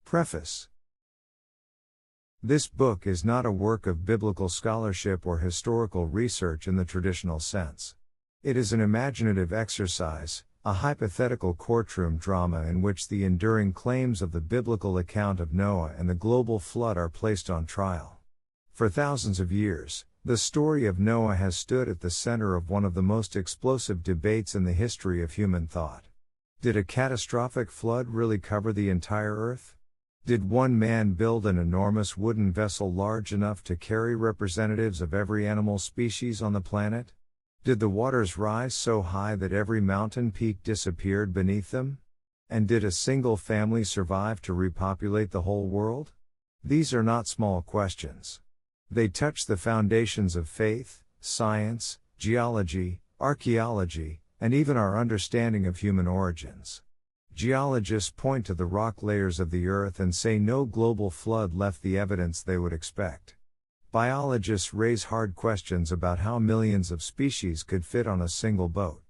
Preface. This book is not a work of biblical scholarship or historical research in the traditional sense. It is an imaginative exercise, a hypothetical courtroom drama in which the enduring claims of the biblical account of Noah and the global flood are placed on trial. For thousands of years, the story of Noah has stood at the center of one of the most explosive debates in the history of human thought. Did a catastrophic flood really cover the entire earth? Did one man build an enormous wooden vessel large enough to carry representatives of every animal species on the planet? Did the waters rise so high that every mountain peak disappeared beneath them? And did a single family survive to repopulate the whole world? These are not small questions. They touch the foundations of faith, science, geology, archaeology, and even our understanding of human origins. Geologists point to the rock layers of the earth and say no global flood left the evidence they would expect. Biologists raise hard questions about how millions of species could fit on a single boat.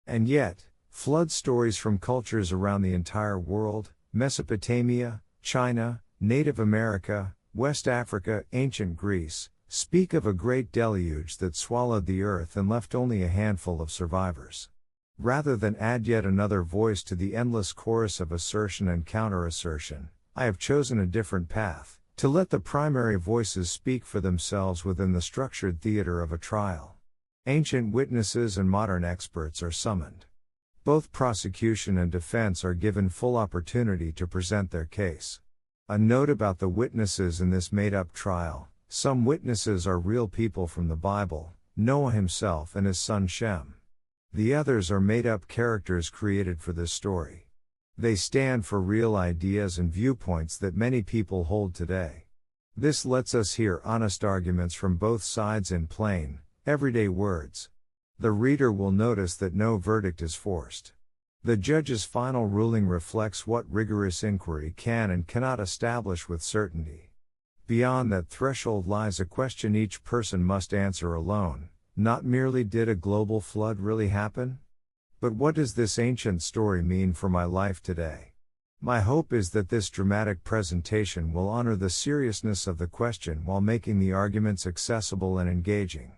And yet, flood stories from cultures around the entire world, Mesopotamia, China, Native America, West Africa, ancient Greece, speak of a great deluge that swallowed the earth and left only a handful of survivors. Rather than add yet another voice to the endless chorus of assertion and counter-assertion, I have chosen a different path, to let the primary voices speak for themselves within the structured theater of a trial. Ancient witnesses and modern experts are summoned. Both prosecution and defense are given full opportunity to present their case. A note about the witnesses in this made-up trial: some witnesses are real people from the Bible, Noah himself and his son Shem. The others are made-up characters created for this story. They stand for real ideas and viewpoints that many people hold today. This lets us hear honest arguments from both sides in plain, everyday words. The reader will notice that no verdict is forced. The judge's final ruling reflects what rigorous inquiry can and cannot establish with certainty. Beyond that threshold lies a question each person must answer alone. Not merely did a global flood really happen? But what does this ancient story mean for my life today? My hope is that this dramatic presentation will honor the seriousness of the question while making the arguments accessible and engaging.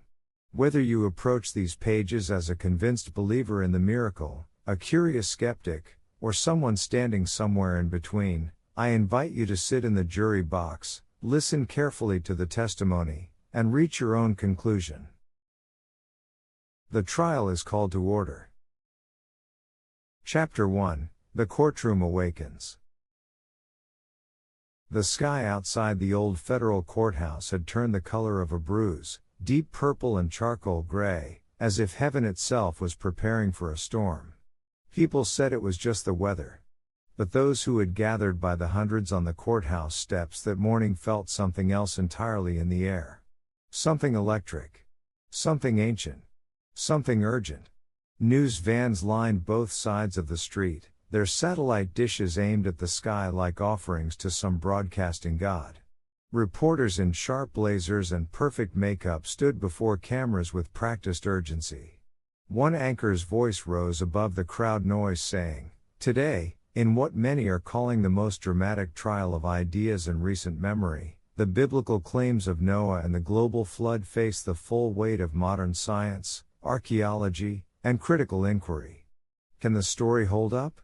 Whether you approach these pages as a convinced believer in the miracle, a curious skeptic, or someone standing somewhere in between, I invite you to sit in the jury box, listen carefully to the testimony, and reach your own conclusion. The trial is called to order. Chapter 1: The Courtroom Awakens. The sky outside the old federal courthouse had turned the color of a bruise, deep purple and charcoal gray, as if heaven itself was preparing for a storm. People said it was just the weather. But those who had gathered by the hundreds on the courthouse steps that morning felt something else entirely in the air. Something electric. Something ancient. Something urgent. News vans lined both sides of the street, their satellite dishes aimed at the sky like offerings to some broadcasting god. Reporters in sharp blazers and perfect makeup stood before cameras with practiced urgency. One anchor's voice rose above the crowd noise saying, "Today, in what many are calling the most dramatic trial of ideas in recent memory, the biblical claims of Noah and the global flood face the full weight of modern science, archaeology, and critical inquiry. Can the story hold up?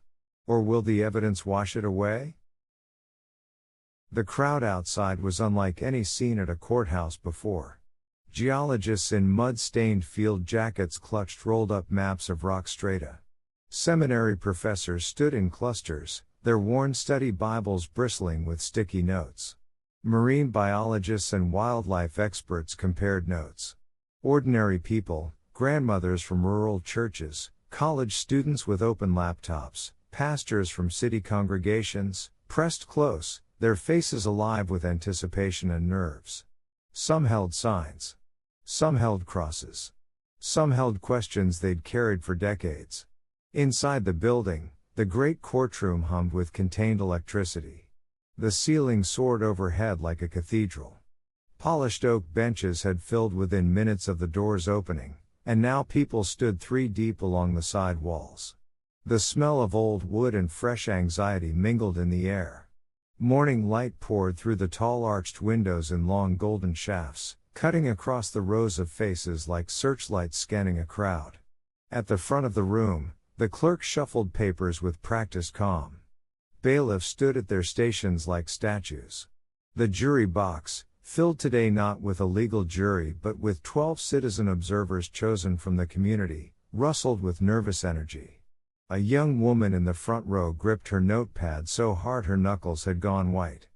Or will the evidence wash it away?" The crowd outside was unlike any seen at a courthouse before. Geologists in mud-stained field jackets clutched rolled-up maps of rock strata. Seminary professors stood in clusters, their worn study Bibles bristling with sticky notes. Marine biologists and wildlife experts compared notes. Ordinary people, grandmothers from rural churches, college students with open laptops, pastors from city congregations, pressed close, their faces alive with anticipation and nerves. Some held signs. Some held crosses. Some held questions they'd carried for decades. Inside the building, the great courtroom hummed with contained electricity. The ceiling soared overhead like a cathedral. Polished oak benches had filled within minutes of the doors opening, and now people stood 3 deep along the side walls. The smell of old wood and fresh anxiety mingled in the air. Morning light poured through the tall arched windows in long golden shafts, cutting across the rows of faces like searchlights scanning a crowd. At the front of the room, the clerk shuffled papers with practiced calm. Bailiffs stood at their stations like statues. The jury box, filled today not with a legal jury but with 12 citizen observers chosen from the community, rustled with nervous energy. A young woman in the front row gripped her notepad so hard her knuckles had gone white.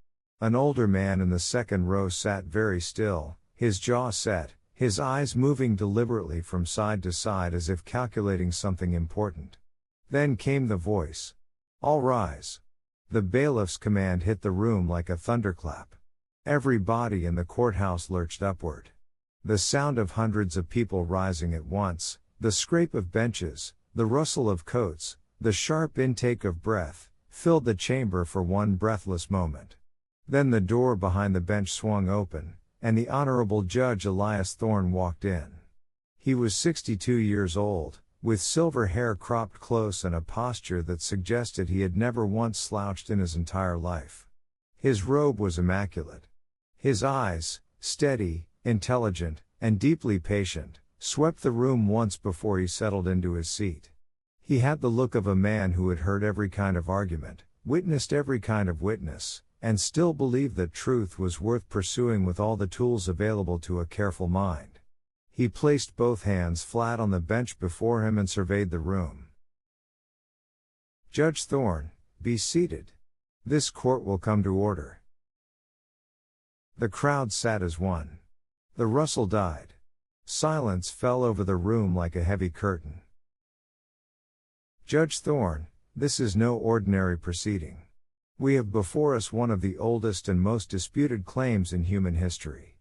An older man in the second row sat very still, his jaw set, his eyes moving deliberately from side to side as if calculating something important. Then came the voice. "All rise." The bailiff's command hit the room like a thunderclap. Every body in the courthouse lurched upward. The sound of hundreds of people rising at once, the scrape of benches, the rustle of coats, the sharp intake of breath, filled the chamber for one breathless moment. Then the door behind the bench swung open, and the Honorable Judge Elias Thorne walked in. He was 62 years old, with silver hair cropped close and a posture that suggested he had never once slouched in his entire life. His robe was immaculate. His eyes, steady, intelligent, and deeply patient, swept the room once before he settled into his seat. He had the look of a man who had heard every kind of argument, witnessed every kind of witness, and still believed that truth was worth pursuing with all the tools available to a careful mind. He placed both hands flat on the bench before him and surveyed the room. "Judge Thorne, be seated. This court will come to order." The crowd sat as one. The rustle died. Silence fell over the room like a heavy curtain. "Judge Thorne, this is no ordinary proceeding. We have before us one of the oldest and most disputed claims in human history.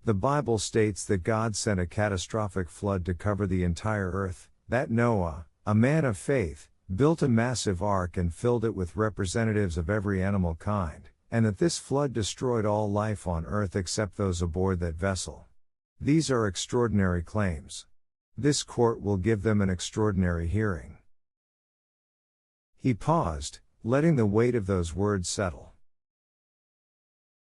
The Bible states that God sent a catastrophic flood to cover the entire earth, that Noah, a man of faith, built a massive ark and filled it with representatives of every animal kind, and that this flood destroyed all life on earth except those aboard that vessel. These are extraordinary claims. This court will give them an extraordinary hearing." He paused, letting the weight of those words settle.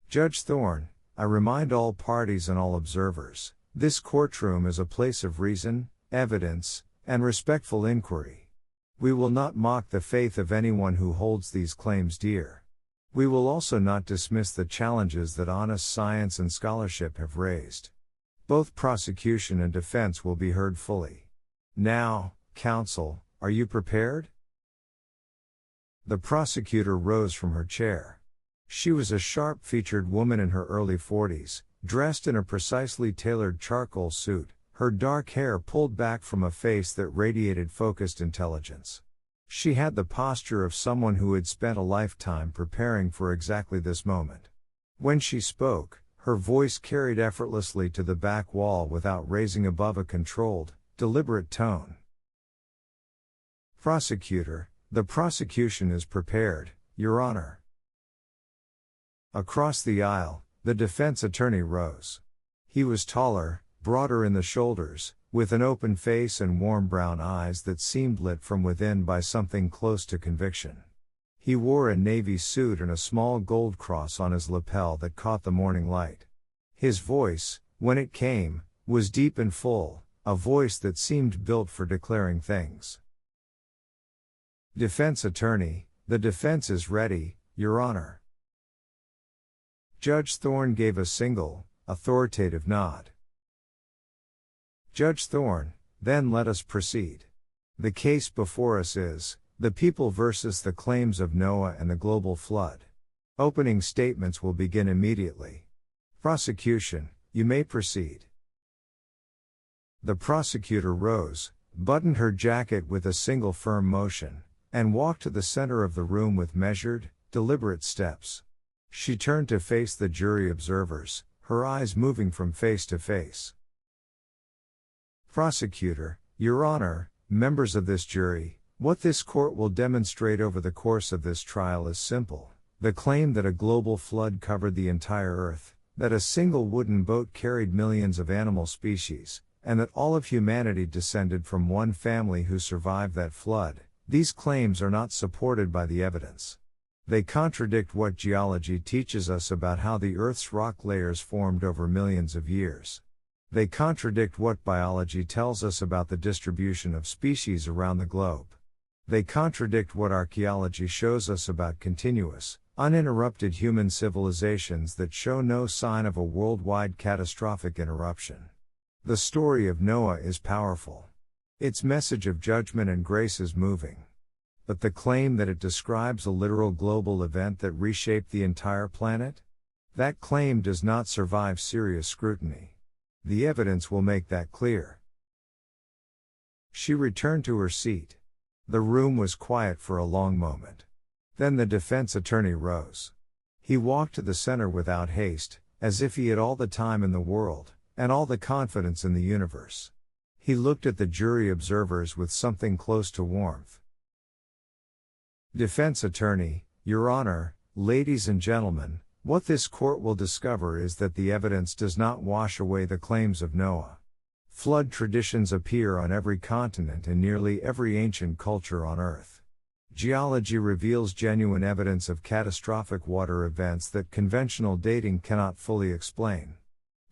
"Judge Thorne, I remind all parties and all observers, this courtroom is a place of reason, evidence, and respectful inquiry. We will not mock the faith of anyone who holds these claims dear. We will also not dismiss the challenges that honest science and scholarship have raised. Both prosecution and defense will be heard fully. Now, counsel, are you prepared?" The prosecutor rose from her chair. She was a sharp-featured woman in her early 40s, dressed in a precisely tailored charcoal suit, her dark hair pulled back from a face that radiated focused intelligence. She had the posture of someone who had spent a lifetime preparing for exactly this moment. When she spoke, her voice carried effortlessly to the back wall without raising above a controlled, deliberate tone. "Prosecutor, the prosecution is prepared, Your Honor." Across the aisle, the defense attorney rose. He was taller, broader in the shoulders, with an open face and warm brown eyes that seemed lit from within by something close to conviction. He wore a navy suit and a small gold cross on his lapel that caught the morning light. His voice, when it came, was deep and full, a voice that seemed built for declaring things. "Defense attorney, the defense is ready, Your Honor." Judge Thorne gave a single, authoritative nod. "Judge Thorne, then let us proceed. The case before us is, the people versus the claims of Noah and the global flood. Opening statements will begin immediately. Prosecution, you may proceed." The prosecutor rose, buttoned her jacket with a single firm motion, and walked to the center of the room with measured, deliberate steps. She turned to face the jury observers, her eyes moving from face to face. "Prosecutor, Your Honor, members of this jury, what this court will demonstrate over the course of this trial is simple. The claim that a global flood covered the entire earth, that a single wooden boat carried millions of animal species, and that all of humanity descended from one family who survived that flood, these claims are not supported by the evidence. They contradict what geology teaches us about how the Earth's rock layers formed over millions of years. They contradict what biology tells us about the distribution of species around the globe. They contradict what archaeology shows us about continuous, uninterrupted human civilizations that show no sign of a worldwide catastrophic interruption. The story of Noah is powerful. Its message of judgment and grace is moving. But the claim that it describes a literal global event that reshaped the entire planet? That claim does not survive serious scrutiny. The evidence will make that clear. She returned to her seat. The room was quiet for a long moment. Then the defense attorney rose. He walked to the center without haste, as if he had all the time in the world, and all the confidence in the universe. He looked at the jury observers with something close to warmth. Defense attorney, Your Honor, ladies and gentlemen, what this court will discover is that the evidence does not wash away the claims of Noah. Flood traditions appear on every continent and nearly every ancient culture on Earth. Geology reveals genuine evidence of catastrophic water events that conventional dating cannot fully explain.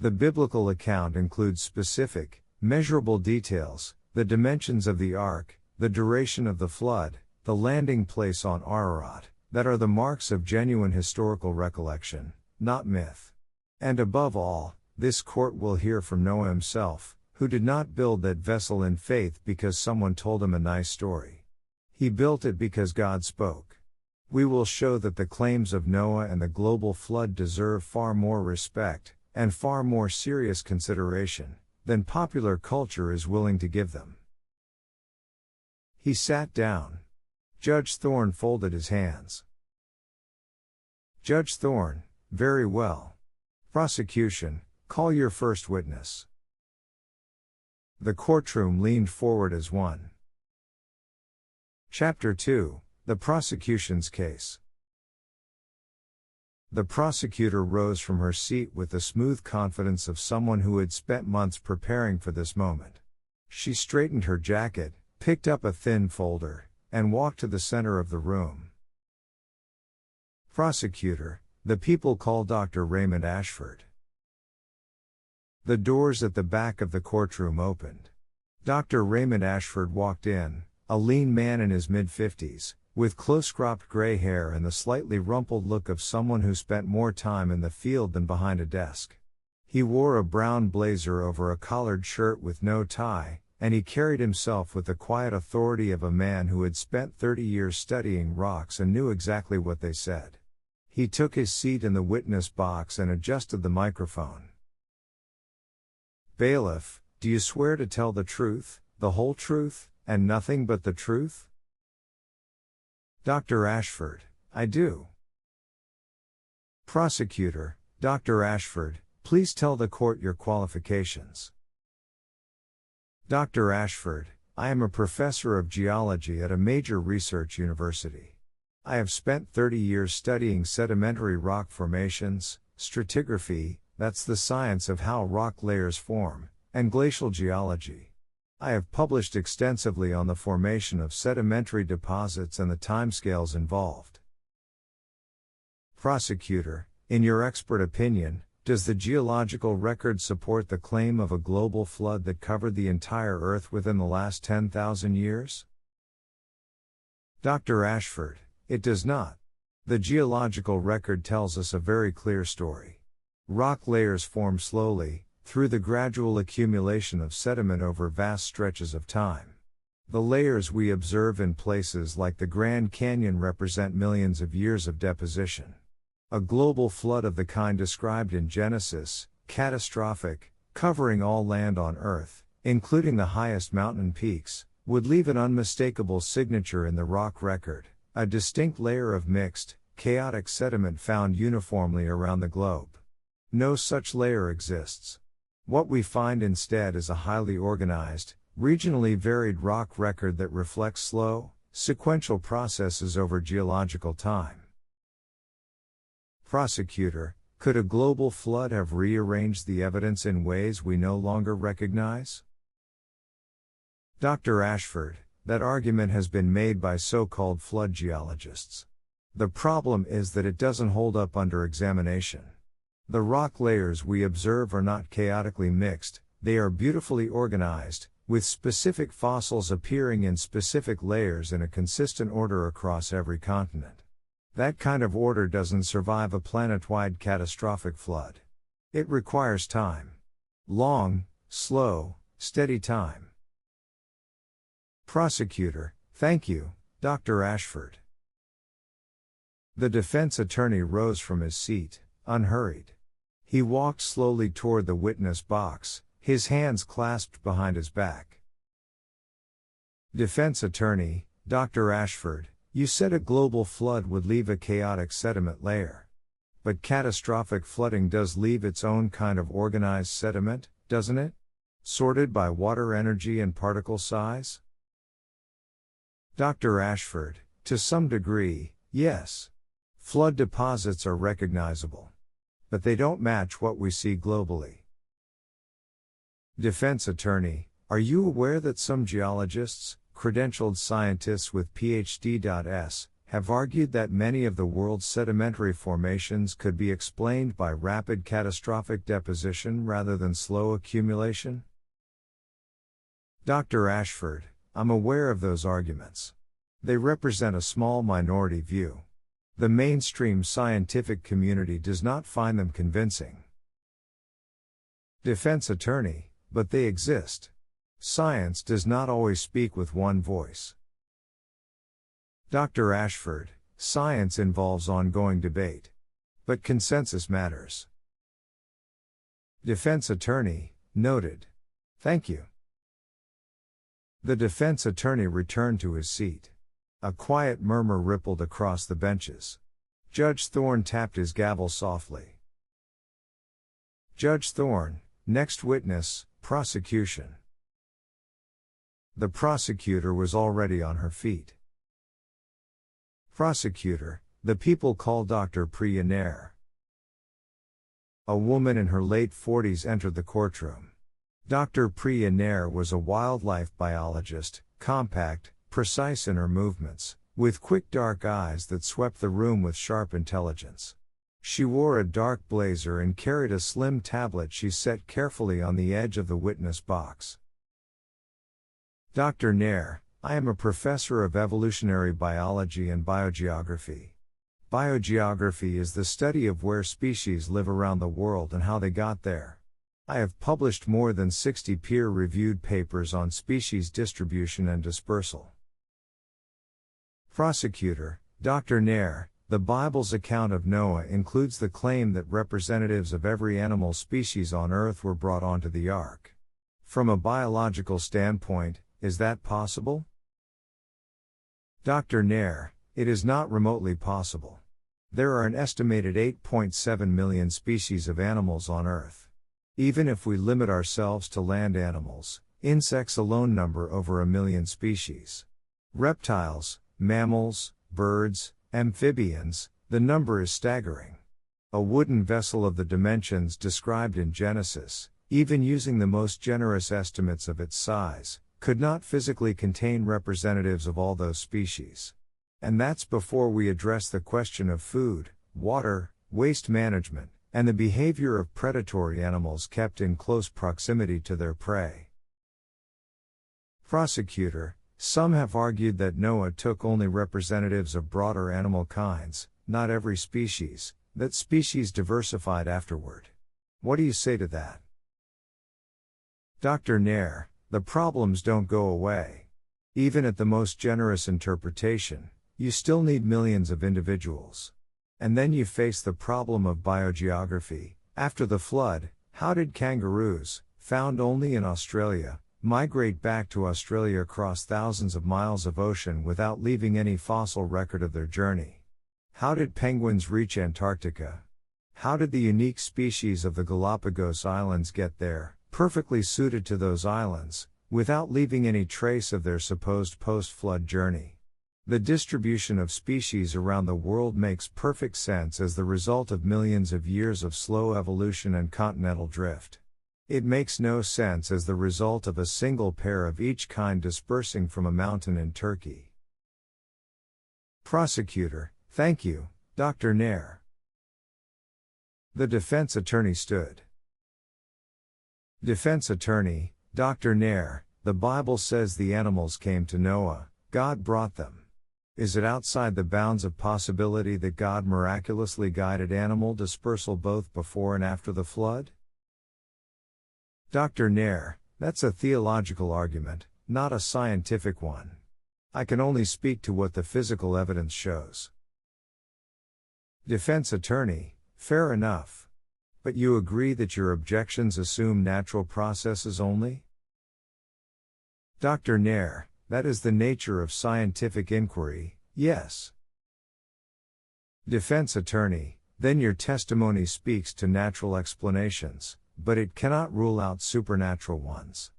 The biblical account includes specific, measurable details, the dimensions of the ark, the duration of the flood, the landing place on Ararat, that are the marks of genuine historical recollection, not myth. And above all, this court will hear from Noah himself, who did not build that vessel in faith because someone told him a nice story. He built it because God spoke. We will show that the claims of Noah and the global flood deserve far more respect, and far more serious consideration, than popular culture is willing to give them. He sat down. Judge Thorne folded his hands. Judge Thorne, very well. Prosecution, call your first witness. The courtroom leaned forward as one. Chapter 2, The Prosecution's Case. The prosecutor rose from her seat with the smooth confidence of someone who had spent months preparing for this moment. She straightened her jacket, picked up a thin folder, and walked to the center of the room. Prosecutor, the people call Dr. Raymond Ashford. The doors at the back of the courtroom opened. Dr. Raymond Ashford walked in, a lean man in his mid-50s, with close-cropped gray hair and the slightly rumpled look of someone who spent more time in the field than behind a desk. He wore a brown blazer over a collared shirt with no tie, and he carried himself with the quiet authority of a man who had spent 30 years studying rocks and knew exactly what they said. He took his seat in the witness box and adjusted the microphone. Bailiff, do you swear to tell the truth, the whole truth, and nothing but the truth? Dr. Ashford, I do. Prosecutor, Dr. Ashford, please tell the court your qualifications. Dr. Ashford, I am a professor of geology at a major research university. I have spent 30 years studying sedimentary rock formations, stratigraphy, that's the science of how rock layers form, and glacial geology. I have published extensively on the formation of sedimentary deposits and the timescales involved. Prosecutor, in your expert opinion, does the geological record support the claim of a global flood that covered the entire Earth within the last 10,000 years? Dr. Ashford, it does not. The geological record tells us a very clear story. Rock layers form slowly, through the gradual accumulation of sediment over vast stretches of time. The layers we observe in places like the Grand Canyon represent millions of years of deposition. A global flood of the kind described in Genesis, catastrophic, covering all land on Earth, including the highest mountain peaks, would leave an unmistakable signature in the rock record, a distinct layer of mixed, chaotic sediment found uniformly around the globe. No such layer exists. What we find instead is a highly organized, regionally varied rock record that reflects slow, sequential processes over geological time. Prosecutor, could a global flood have rearranged the evidence in ways we no longer recognize? Dr. Ashford, that argument has been made by so-called flood geologists. The problem is that it doesn't hold up under examination. The rock layers we observe are not chaotically mixed, they are beautifully organized, with specific fossils appearing in specific layers in a consistent order across every continent. That kind of order doesn't survive a planet-wide catastrophic flood. It requires time. Long, slow, steady time. Prosecutor: Thank you, Dr. Ashford. The defense attorney rose from his seat, unhurried. He walked slowly toward the witness box, his hands clasped behind his back. Defense attorney: Dr. Ashford, you said a global flood would leave a chaotic sediment layer. But catastrophic flooding does leave its own kind of organized sediment, doesn't it? Sorted by water energy and particle size? Dr. Ashford: To some degree, yes. Flood deposits are recognizable. But they don't match what we see globally. Defense attorney: Are you aware that some geologists, credentialed scientists with PhD.S., have argued that many of the world's sedimentary formations could be explained by rapid catastrophic deposition rather than slow accumulation? Dr. Ashford: I'm aware of those arguments. They represent a small minority view. The mainstream scientific community does not find them convincing. Defense attorney: But they exist. Science does not always speak with one voice. Dr. Ashford: Science involves ongoing debate. But consensus matters. Defense attorney: Noted. Thank you. The defense attorney returned to his seat. A quiet murmur rippled across the benches. Judge Thorne tapped his gavel softly. Judge Thorne: Next witness, prosecution. The prosecutor was already on her feet. Prosecutor: The people call Dr. Priya Nair. A woman in her late 40s entered the courtroom. Dr. Priya Nair was a wildlife biologist, compact, precise in her movements, with quick dark eyes that swept the room with sharp intelligence. She wore a dark blazer and carried a slim tablet she set carefully on the edge of the witness box. Dr. Nair: I am a professor of evolutionary biology and biogeography. Biogeography is the study of where species live around the world and how they got there. I have published more than 60 peer-reviewed papers on species distribution and dispersal. Prosecutor: Dr. Nair, the Bible's account of Noah includes the claim that representatives of every animal species on Earth were brought onto the ark. From a biological standpoint, is that possible? Dr. Nair: It is not remotely possible. There are an estimated 8.7 million species of animals on Earth. Even if we limit ourselves to land animals, insects alone number over 1 million species. Reptiles, mammals, birds, amphibians, the number is staggering. A wooden vessel of the dimensions described in Genesis, even using the most generous estimates of its size, could not physically contain representatives of all those species. And that's before we address the question of food, water, waste management, and the behavior of predatory animals kept in close proximity to their prey. Prosecutor: Some have argued that Noah took only representatives of broader animal kinds, not every species, that species diversified afterward. What do you say to that? Dr. Nair: The problems don't go away. Even at the most generous interpretation, you still need millions of individuals. And then you face the problem of biogeography. After the flood, how did kangaroos, found only in Australia, migrate back to Australia across thousands of miles of ocean without leaving any fossil record of their journey? How did penguins reach Antarctica? How did the unique species of the Galapagos Islands get there, perfectly suited to those islands, without leaving any trace of their supposed post-flood journey? The distribution of species around the world makes perfect sense as the result of millions of years of slow evolution and continental drift. It makes no sense as the result of a single pair of each kind dispersing from a mountain in Turkey. Prosecutor: Thank you, Dr. Nair. The defense attorney stood. Defense attorney, Dr. Nair, the Bible says the animals came to Noah, God brought them. Is it outside the bounds of possibility that God miraculously guided animal dispersal both before and after the flood? Dr. Nair, that's a theological argument, not a scientific one. I can only speak to what the physical evidence shows. Defense attorney, fair enough. But you agree that your objections assume natural processes only? Dr. Nair, that is the nature of scientific inquiry, yes. Defense attorney, then your testimony speaks to natural explanations, but it cannot rule out supernatural ones.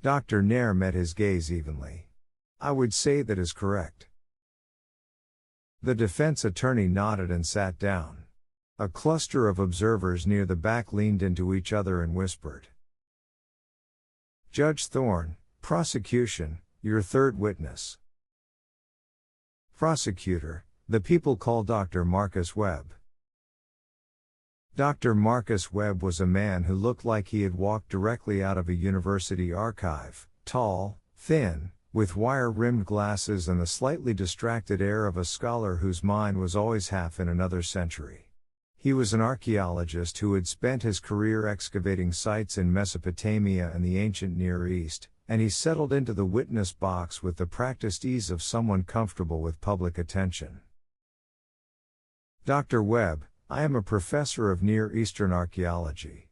Dr. Nair met his gaze evenly. I would say that is correct. The defense attorney nodded and sat down. A cluster of observers near the back leaned into each other and whispered. Judge Thorne, prosecution, your third witness. Prosecutor, the people call Dr. Marcus Webb. Dr. Marcus Webb was a man who looked like he had walked directly out of a university archive, tall, thin, with wire-rimmed glasses and the slightly distracted air of a scholar whose mind was always half in another century. He was an archaeologist who had spent his career excavating sites in Mesopotamia and the ancient Near East, and he settled into the witness box with the practiced ease of someone comfortable with public attention. Dr. Webb, I am a professor of Near Eastern archaeology.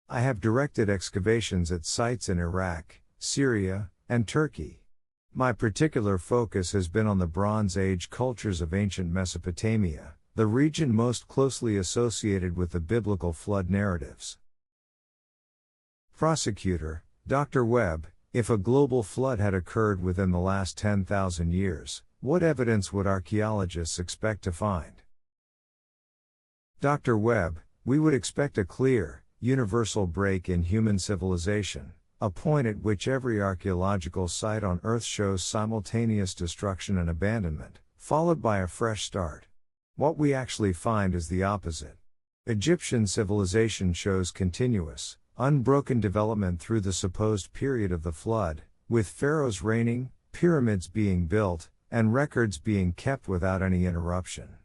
I have directed excavations at sites in Iraq, Syria, and Turkey. My particular focus has been on the Bronze Age cultures of ancient Mesopotamia, the region most closely associated with the biblical flood narratives. Prosecutor, Dr. Webb, if a global flood had occurred within the last 10,000 years, what evidence would archaeologists expect to find? Dr. Webb, we would expect a clear, universal break in human civilization, a point at which every archaeological site on Earth shows simultaneous destruction and abandonment, followed by a fresh start. What we actually find is the opposite. Egyptian civilization shows continuous, unbroken development through the supposed period of the flood, with pharaohs reigning, pyramids being built, and records being kept without any interruption.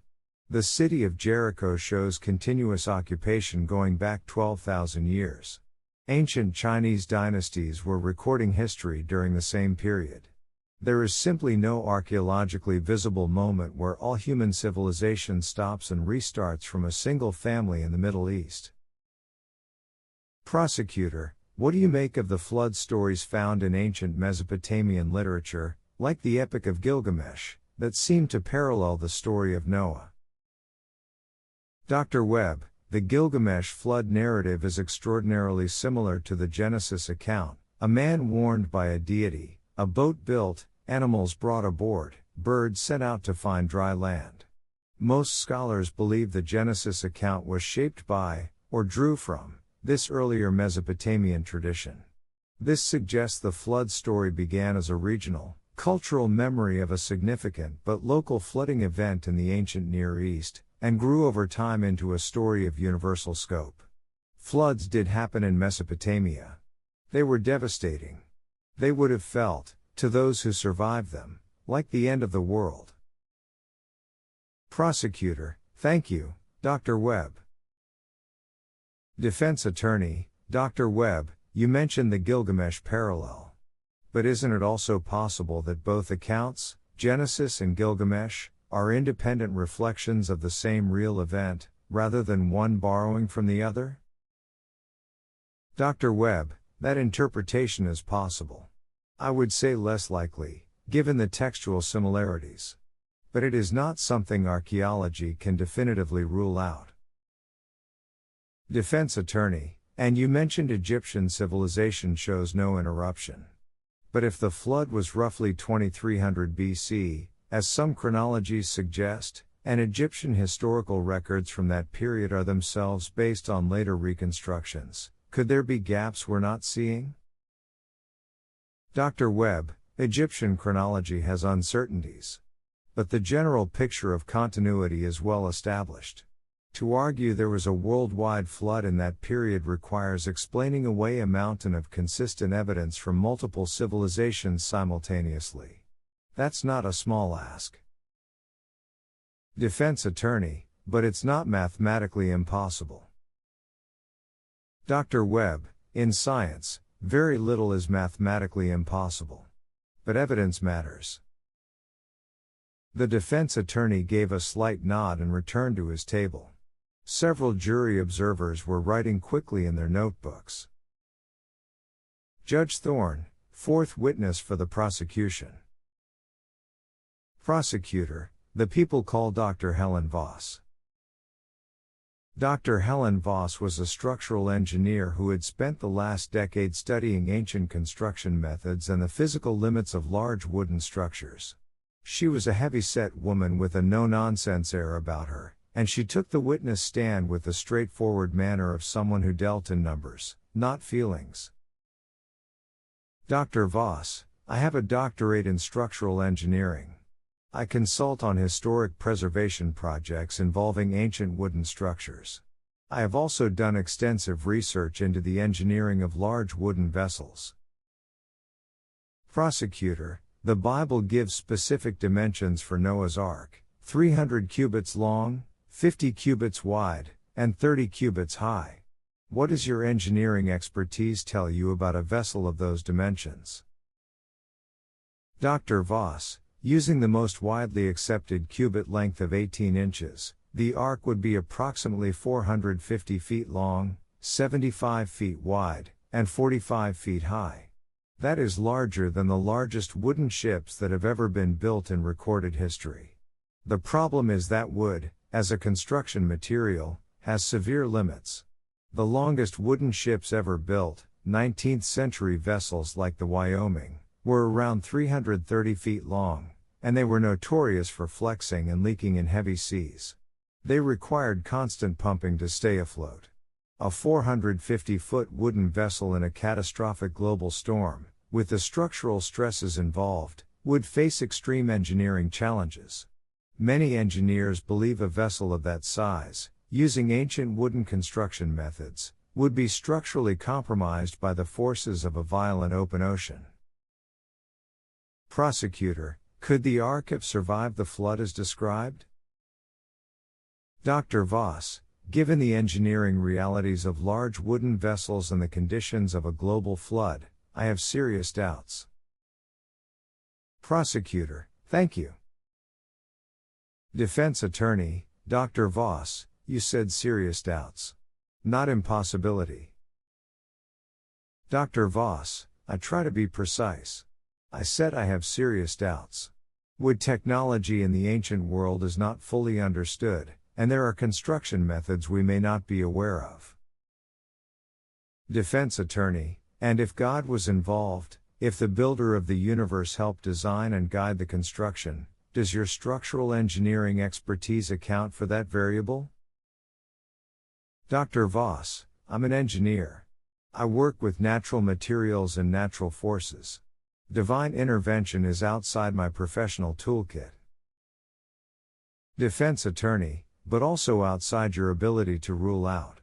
The city of Jericho shows continuous occupation going back 12,000 years. Ancient Chinese dynasties were recording history during the same period. There is simply no archaeologically visible moment where all human civilization stops and restarts from a single family in the Middle East. Prosecutor, what do you make of the flood stories found in ancient Mesopotamian literature, like the Epic of Gilgamesh, that seem to parallel the story of Noah? Dr. Webb, the Gilgamesh flood narrative is extraordinarily similar to the Genesis account, a man warned by a deity, a boat built, animals brought aboard, birds sent out to find dry land. Most scholars believe the Genesis account was shaped by, or drew from, this earlier Mesopotamian tradition. This suggests the flood story began as a regional, cultural memory of a significant but local flooding event in the ancient Near East, and grew over time into a story of universal scope. Floods did happen in Mesopotamia. They were devastating. They would have felt, to those who survived them, like the end of the world. Prosecutor, thank you, Dr. Webb. Defense attorney, Dr. Webb, you mentioned the Gilgamesh parallel. But isn't it also possible that both accounts, Genesis and Gilgamesh, are independent reflections of the same real event, rather than one borrowing from the other? Dr. Webb, that interpretation is possible. I would say less likely, given the textual similarities. But it is not something archaeology can definitively rule out. Defense attorney, and you mentioned Egyptian civilization shows no interruption. But if the flood was roughly 2300 BC, as some chronologies suggest, and Egyptian historical records from that period are themselves based on later reconstructions, could there be gaps we're not seeing? Dr. Webb, Egyptian chronology has uncertainties. but the general picture of continuity is well established. To argue there was a worldwide flood in that period requires explaining away a mountain of consistent evidence from multiple civilizations simultaneously. That's not a small ask. Defense attorney, but it's not mathematically impossible. Dr. Webb, in science, very little is mathematically impossible. But evidence matters. The defense attorney gave a slight nod and returned to his table. Several jury observers were writing quickly in their notebooks. Judge Thorne, fourth witness for the prosecution. Prosecutor, the people call Dr. Helen Voss. Dr. Helen Voss was a structural engineer who had spent the last decade studying ancient construction methods and the physical limits of large wooden structures. She was a heavy-set woman with a no-nonsense air about her, and she took the witness stand with the straightforward manner of someone who dealt in numbers, not feelings. Dr. Voss, I have a doctorate in structural engineering. I consult on historic preservation projects involving ancient wooden structures. I have also done extensive research into the engineering of large wooden vessels. Prosecutor, the Bible gives specific dimensions for Noah's Ark, 300 cubits long, 50 cubits wide, and 30 cubits high. What does your engineering expertise tell you about a vessel of those dimensions? Dr. Voss, using the most widely accepted cubit length of 18 inches, the ark would be approximately 450 feet long, 75 feet wide, and 45 feet high. That is larger than the largest wooden ships that have ever been built in recorded history. The problem is that wood, as a construction material, has severe limits. The longest wooden ships ever built, 19th century vessels like the Wyoming, were around 330 feet long, and they were notorious for flexing and leaking in heavy seas. They required constant pumping to stay afloat. A 450-foot wooden vessel in a catastrophic global storm, with the structural stresses involved, would face extreme engineering challenges. Many engineers believe a vessel of that size, using ancient wooden construction methods, would be structurally compromised by the forces of a violent open ocean. Prosecutor, could the ark have survived the flood as described? Dr. Voss, given the engineering realities of large wooden vessels and the conditions of a global flood, I have serious doubts. Prosecutor, thank you. Defense attorney, Dr. Voss, you said serious doubts. Not impossibility. Dr. Voss, I try to be precise. I said I have serious doubts. Wood technology in the ancient world is not fully understood, and there are construction methods we may not be aware of. Defense attorney, and if God was involved, if the builder of the universe helped design and guide the construction, does your structural engineering expertise account for that variable? Dr. Voss, I'm an engineer. I work with natural materials and natural forces. Divine intervention is outside my professional toolkit. Defense attorney, but also outside your ability to rule out.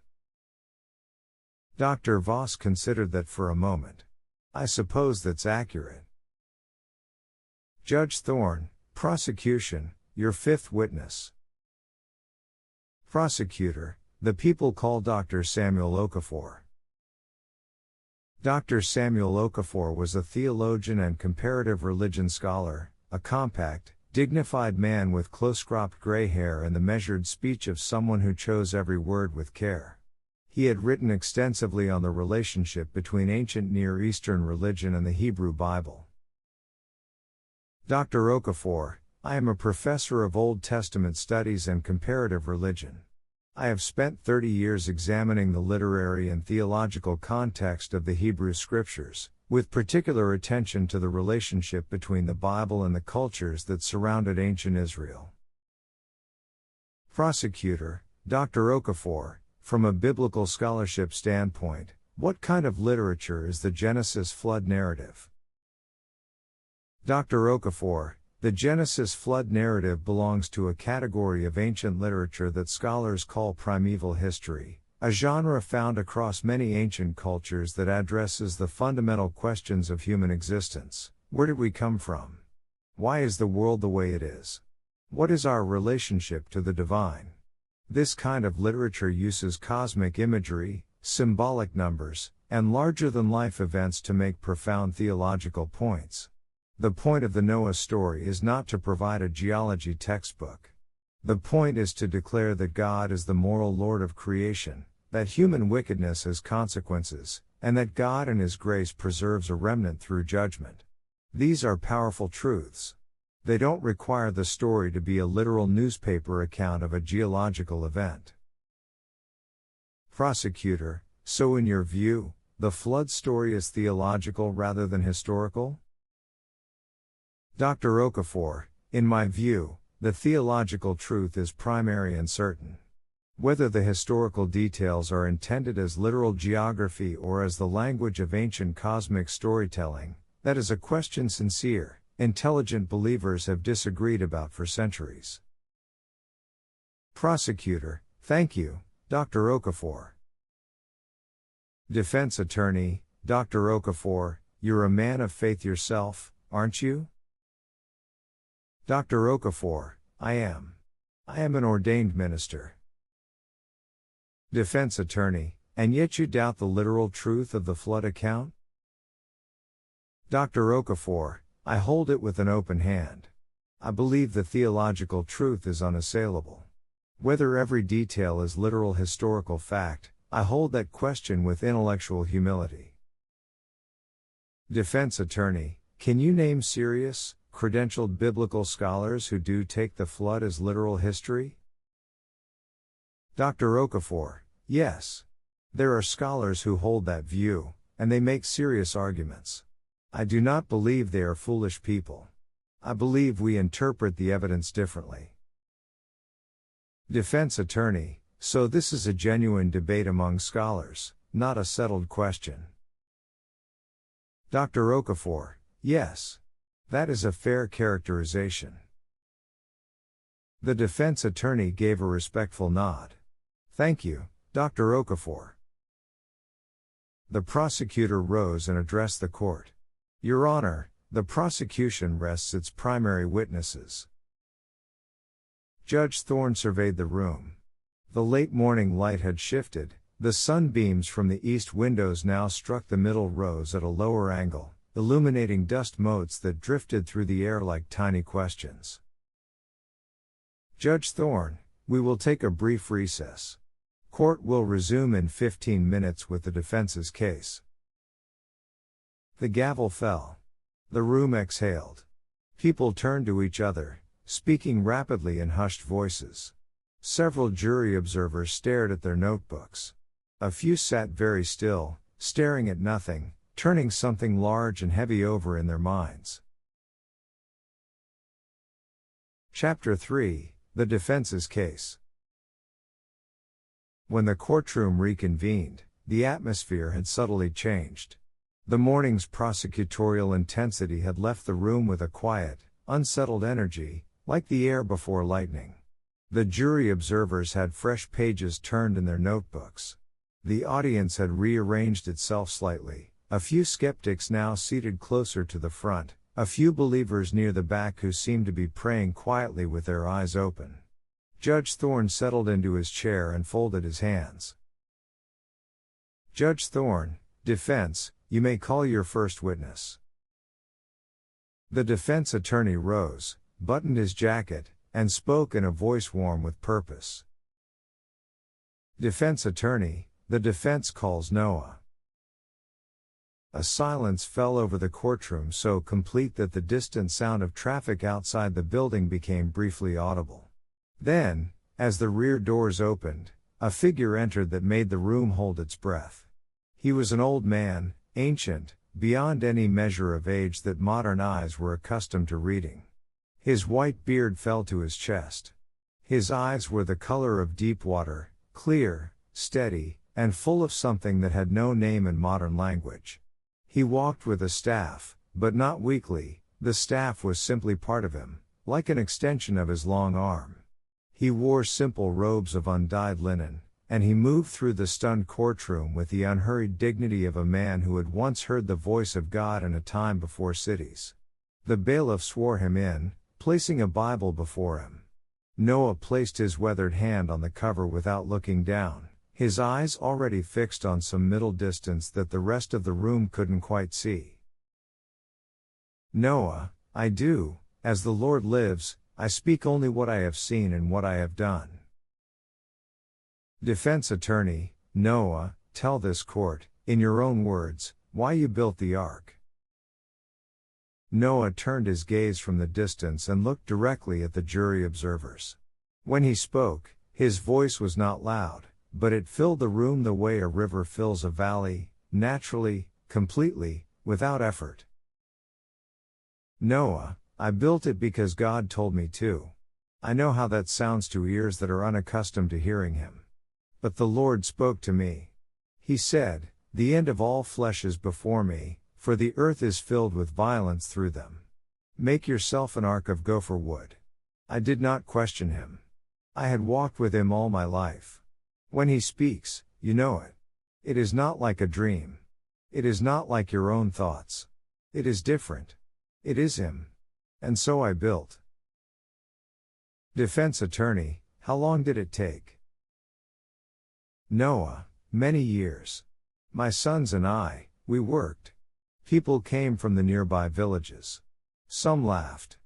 Dr. Voss considered that for a moment. I suppose that's accurate. Judge Thorne, prosecution, your fifth witness. Prosecutor, the people call Dr. Samuel Okafor. Dr. Samuel Okafor was a theologian and comparative religion scholar, a compact, dignified man with close-cropped gray hair and the measured speech of someone who chose every word with care. He had written extensively on the relationship between ancient Near Eastern religion and the Hebrew Bible. Dr. Okafor, I am a professor of Old Testament studies and comparative religion. I have spent 30 years examining the literary and theological context of the Hebrew Scriptures, with particular attention to the relationship between the Bible and the cultures that surrounded ancient Israel. Prosecutor, Dr. Okafor, from a biblical scholarship standpoint, what kind of literature is the Genesis flood narrative? Dr. Okafor, The Genesis flood narrative belongs to a category of ancient literature that scholars call primeval history, a genre found across many ancient cultures that addresses the fundamental questions of human existence. Where did we come from? Why is the world the way it is? What is our relationship to the divine? This kind of literature uses cosmic imagery, symbolic numbers, and larger-than-life events to make profound theological points. The point of the Noah story is not to provide a geology textbook. The point is to declare that God is the moral Lord of creation, that human wickedness has consequences, and that God in His grace preserves a remnant through judgment. These are powerful truths. They don't require the story to be a literal newspaper account of a geological event. Prosecutor: so in your view, the flood story is theological rather than historical? Dr. Okafor: in my view, the theological truth is primary and certain. Whether the historical details are intended as literal geography or as the language of ancient cosmic storytelling, that is a question sincere, intelligent believers have disagreed about for centuries. Prosecutor: thank you, Dr. Okafor. Defense attorney: Dr. Okafor, you're a man of faith yourself, aren't you? Dr. Okafor: I am. I am an ordained minister. Defense attorney: and yet you doubt the literal truth of the flood account? Dr. Okafor: I hold it with an open hand. I believe the theological truth is unassailable. Whether every detail is literal historical fact, I hold that question with intellectual humility. Defense attorney: can you name serious, credentialed biblical scholars who do take the flood as literal history? Dr. Okafor: yes. There are scholars who hold that view, and they make serious arguments. I do not believe they are foolish people. I believe we interpret the evidence differently. Defense attorney: so this is a genuine debate among scholars, not a settled question. Dr. Okafor: yes. That is a fair characterization. The defense attorney gave a respectful nod. Thank you, Dr. Okafor. The prosecutor rose and addressed the court. Your Honor, the prosecution rests its primary witnesses. Judge Thorne surveyed the room. The late morning light had shifted, the sunbeams from the east windows now struck the middle rows at a lower angle, illuminating dust motes that drifted through the air like tiny questions. Judge Thorne, we will take a brief recess. Court will resume in 15 minutes with the defense's case. The gavel fell. The room exhaled. People turned to each other, speaking rapidly in hushed voices. Several jury observers stared at their notebooks. A few sat very still, staring at nothing, turning something large and heavy over in their minds. Chapter 3: The Defense's Case. When the courtroom reconvened, the atmosphere had subtly changed. The morning's prosecutorial intensity had left the room with a quiet, unsettled energy, like the air before lightning. The jury observers had fresh pages turned in their notebooks. The audience had rearranged itself slightly. A few skeptics now seated closer to the front, a few believers near the back who seemed to be praying quietly with their eyes open. Judge Thorne settled into his chair and folded his hands. Judge Thorne, defense, you may call your first witness. The defense attorney rose, buttoned his jacket, and spoke in a voice warm with purpose. Defense attorney, the defense calls Noah. A silence fell over the courtroom, so complete that the distant sound of traffic outside the building became briefly audible. Then, as the rear doors opened, a figure entered that made the room hold its breath. He was an old man, ancient, beyond any measure of age that modern eyes were accustomed to reading. His white beard fell to his chest. His eyes were the color of deep water, clear, steady, and full of something that had no name in modern language. He walked with a staff, but not weakly, The staff was simply part of him, like an extension of his long arm. He wore simple robes of undyed linen, and he moved through the stunned courtroom with the unhurried dignity of a man who had once heard the voice of God in a time before cities. The bailiff swore him in, placing a Bible before him. Noah placed his weathered hand on the cover without looking down, his eyes already fixed on some middle distance that the rest of the room couldn't quite see. Noah, I do, as the Lord lives, I speak only what I have seen and what I have done. Defense attorney, Noah, tell this court, in your own words, why you built the ark. Noah turned his gaze from the distance and looked directly at the jury observers. When he spoke, his voice was not loud, but it filled the room the way a river fills a valley, naturally, completely, without effort. Noah, I built it because God told me to. I know how that sounds to ears that are unaccustomed to hearing him. But the Lord spoke to me. He said, the end of all flesh is before me, for the earth is filled with violence through them. Make yourself an ark of gopher wood. I did not question him. I had walked with him all my life. When he speaks, you know it. It is not like a dream. It is not like your own thoughts. It is different. It is him. And so I built. Defense attorney, how long did it take? Noah, many years. My sons and I, we worked. People came from the nearby villages. Some laughed.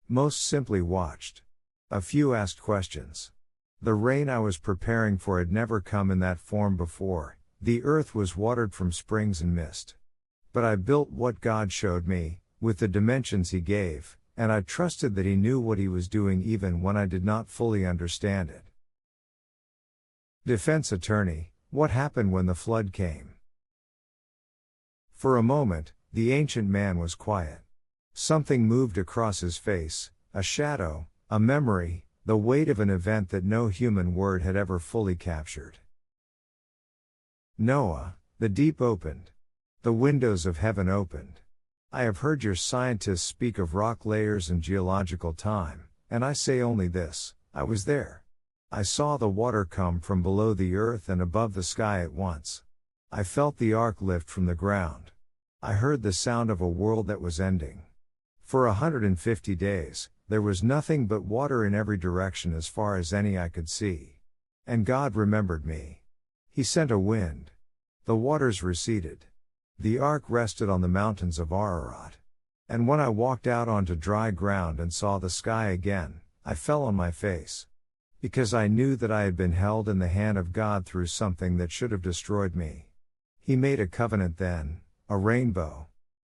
Most simply watched. A few asked questions. The rain I was preparing for had never come in that form before, the earth was watered from springs and mist. But I built what God showed me, with the dimensions he gave, and I trusted that he knew what he was doing even when I did not fully understand it. Defense attorney, what happened when the flood came? For a moment, the ancient man was quiet. Something moved across his face, a shadow, a memory, the weight of an event that no human word had ever fully captured. Noah, the deep opened. The windows of heaven opened. I have heard your scientists speak of rock layers and geological time, and I say only this, I was there. I saw the water come from below the earth and above the sky at once. I felt the ark lift from the ground. I heard the sound of a world that was ending. For 150 days, there was nothing but water in every direction as far as any eye could see. And God remembered me. He sent a wind. The waters receded. The ark rested on the mountains of Ararat. And when I walked out onto dry ground and saw the sky again, I fell on my face. Because I knew that I had been held in the hand of God through something that should have destroyed me. He made a covenant then, a rainbow.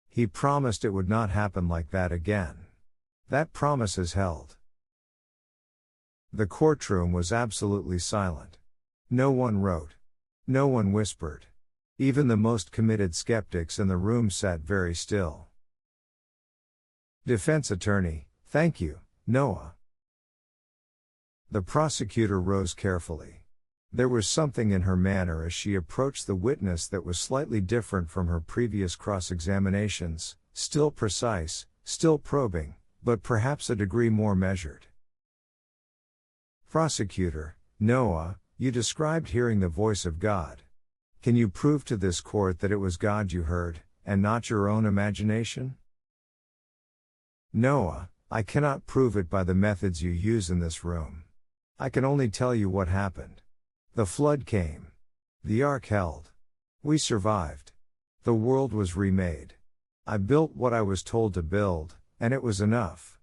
He promised it would not happen like that again. That promise is held. The courtroom was absolutely silent. No one wrote. No one whispered. Even the most committed skeptics in the room sat very still. Defense attorney, thank you, Noah. The prosecutor rose carefully. There was something in her manner as she approached the witness that was slightly different from her previous cross-examinations, still precise, still probing, but perhaps a degree more measured. Prosecutor, Noah, you described hearing the voice of God. Can you prove to this court that it was God you heard, and not your own imagination? Noah, I cannot prove it by the methods you use in this room. I can only tell you what happened. The flood came. The ark held. We survived. The world was remade. I built what I was told to build, and it was enough.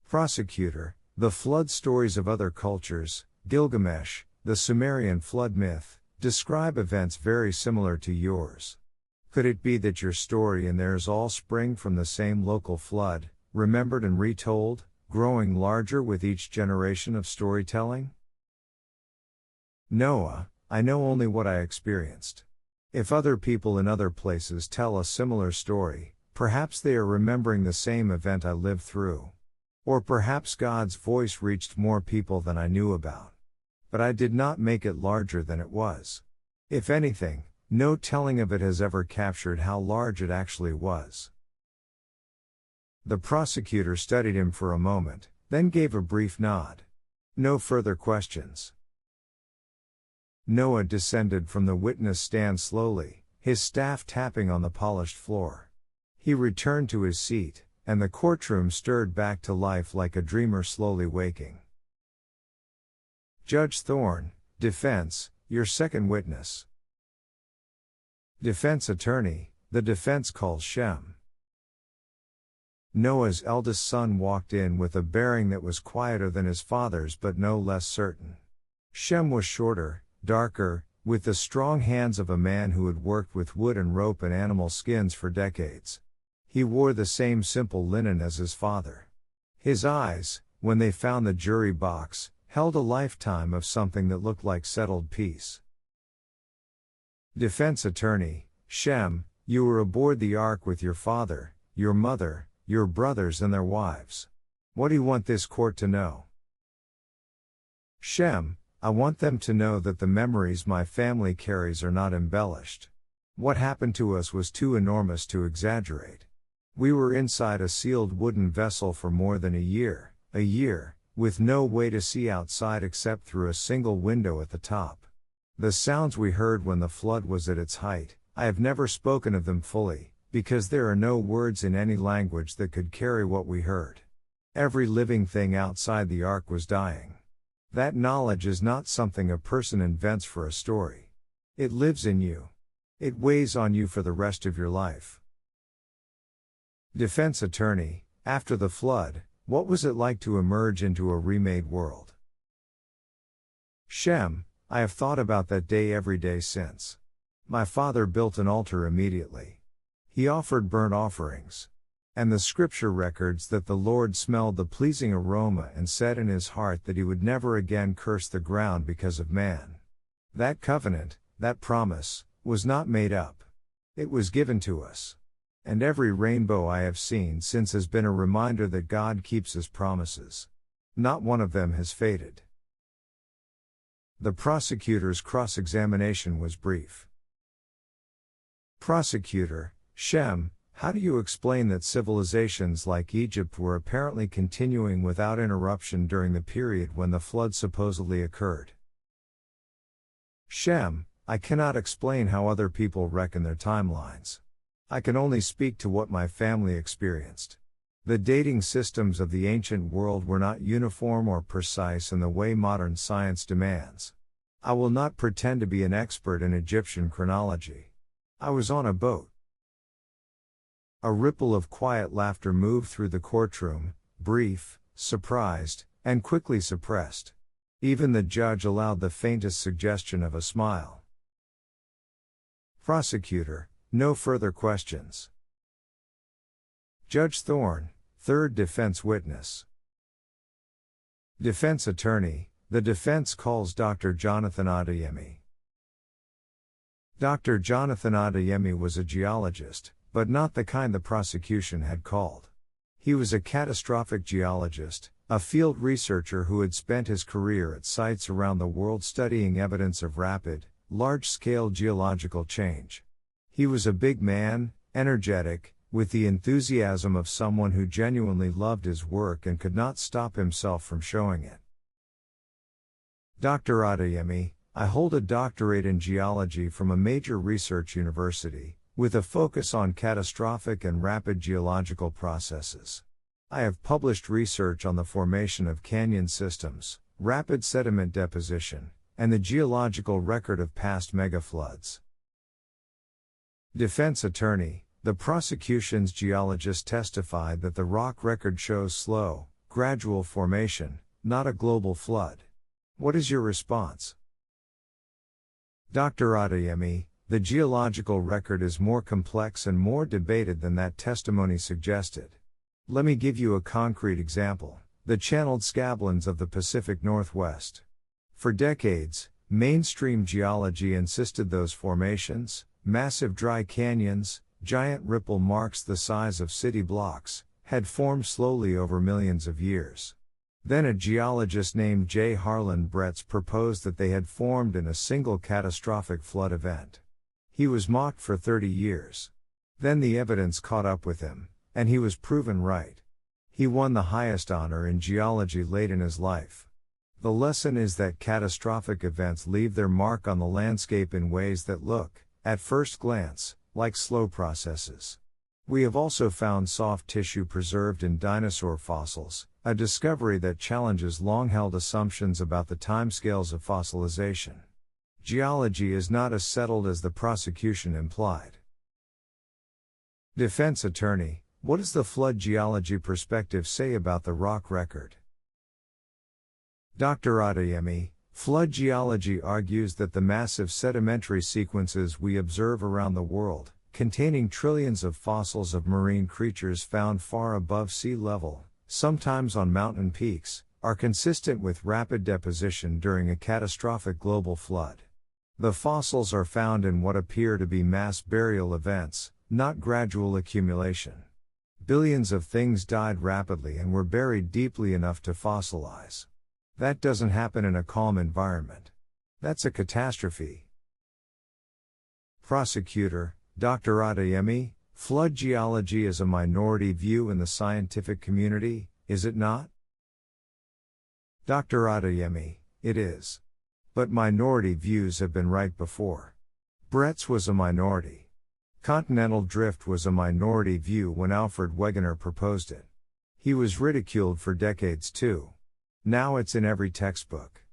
Prosecutor, the flood stories of other cultures, Gilgamesh, the Sumerian flood myth, describe events very similar to yours. Could it be that your story and theirs all spring from the same local flood, remembered and retold, growing larger with each generation of storytelling? Noah, I know only what I experienced. If other people in other places tell a similar story, perhaps they are remembering the same event I lived through. Or perhaps God's voice reached more people than I knew about. But I did not make it larger than it was. If anything, no telling of it has ever captured how large it actually was. The prosecutor studied him for a moment, then gave a brief nod. No further questions. Noah descended from the witness stand slowly, his staff tapping on the polished floor. He returned to his seat, and the courtroom stirred back to life like a dreamer slowly waking. Judge Thorne, defense, your second witness. Defense attorney, the defense calls Shem. Noah's eldest son walked in with a bearing that was quieter than his father's but no less certain. Shem was shorter, darker, with the strong hands of a man who had worked with wood and rope and animal skins for decades. He wore the same simple linen as his father. His eyes, when they found the jury box, held a lifetime of something that looked like settled peace. Defense attorney, Shem, you were aboard the ark with your father, your mother, your brothers and their wives. What do you want this court to know? Shem, I want them to know that the memories my family carries are not embellished. What happened to us was too enormous to exaggerate. We were inside a sealed wooden vessel for more than a year, with no way to see outside except through a single window at the top. The sounds we heard when the flood was at its height, I have never spoken of them fully, because there are no words in any language that could carry what we heard. Every living thing outside the ark was dying. That knowledge is not something a person invents for a story. It lives in you. It weighs on you for the rest of your life. Defense attorney, after the flood, what was it like to emerge into a remade world? Shem, I have thought about that day every day since. My father built an altar immediately. He offered burnt offerings. And the scripture records that the Lord smelled the pleasing aroma and said in his heart that he would never again curse the ground because of man. That covenant, that promise, was not made up. It was given to us. And every rainbow I have seen since has been a reminder that God keeps his promises. Not one of them has faded. The prosecutor's cross-examination was brief. Prosecutor, Shem, how do you explain that civilizations like Egypt were apparently continuing without interruption during the period when the flood supposedly occurred? Shem, I cannot explain how other people reckon their timelines. I can only speak to what my family experienced. The dating systems of the ancient world were not uniform or precise in the way modern science demands. I will not pretend to be an expert in Egyptian chronology. I was on a boat. A ripple of quiet laughter moved through the courtroom, brief, surprised, and quickly suppressed. Even the judge allowed the faintest suggestion of a smile. Prosecutor, no further questions. Judge Thorne, third defense witness. Defense attorney, the defense calls Dr. Jonathan Adeyemi. Dr. Jonathan Adeyemi was a geologist, but not the kind the prosecution had called. He was a catastrophic geologist, a field researcher who had spent his career at sites around the world studying evidence of rapid, large-scale geological change. He was a big man, energetic, with the enthusiasm of someone who genuinely loved his work and could not stop himself from showing it. Dr. Adeyemi, I hold a doctorate in geology from a major research university, with a focus on catastrophic and rapid geological processes. I have published research on the formation of canyon systems, rapid sediment deposition, and the geological record of past megafloods. Defense attorney, the prosecution's geologist testified that the rock record shows slow, gradual formation, not a global flood. What is your response? Dr. Adeyemi, the geological record is more complex and more debated than that testimony suggested. Let me give you a concrete example: the channeled scablands of the Pacific Northwest. For decades, mainstream geology insisted those formations, massive dry canyons, giant ripple marks the size of city blocks, had formed slowly over millions of years. Then a geologist named J. Harlan Bretz proposed that they had formed in a single catastrophic flood event. He was mocked for 30 years. Then the evidence caught up with him, And he was proven right. He won the highest honor in geology late in his life. The lesson is that catastrophic events leave their mark on the landscape in ways that look, at first glance, like slow processes. We have also found soft tissue preserved in dinosaur fossils, a discovery that challenges long-held assumptions about the timescales of fossilization. Geology is not as settled as the prosecution implied. Defense attorney: what does the flood geology perspective say about the rock record? Dr. Adeyemi: flood geology argues that the massive sedimentary sequences we observe around the world, containing trillions of fossils of marine creatures found far above sea level, sometimes on mountain peaks, are consistent with rapid deposition during a catastrophic global flood. The fossils are found in what appear to be mass burial events, not gradual accumulation. Billions of things died rapidly and were buried deeply enough to fossilize. That doesn't happen in a calm environment. That's a catastrophe. Prosecutor: Dr. Adeyemi: flood geology is a minority view in the scientific community, is it not? Dr. Adeyemi: it is. But minority views have been right before. Bretts was a minority. Continental drift was a minority view when Alfred Wegener proposed it. He was ridiculed for decades too. Now it's in every textbook.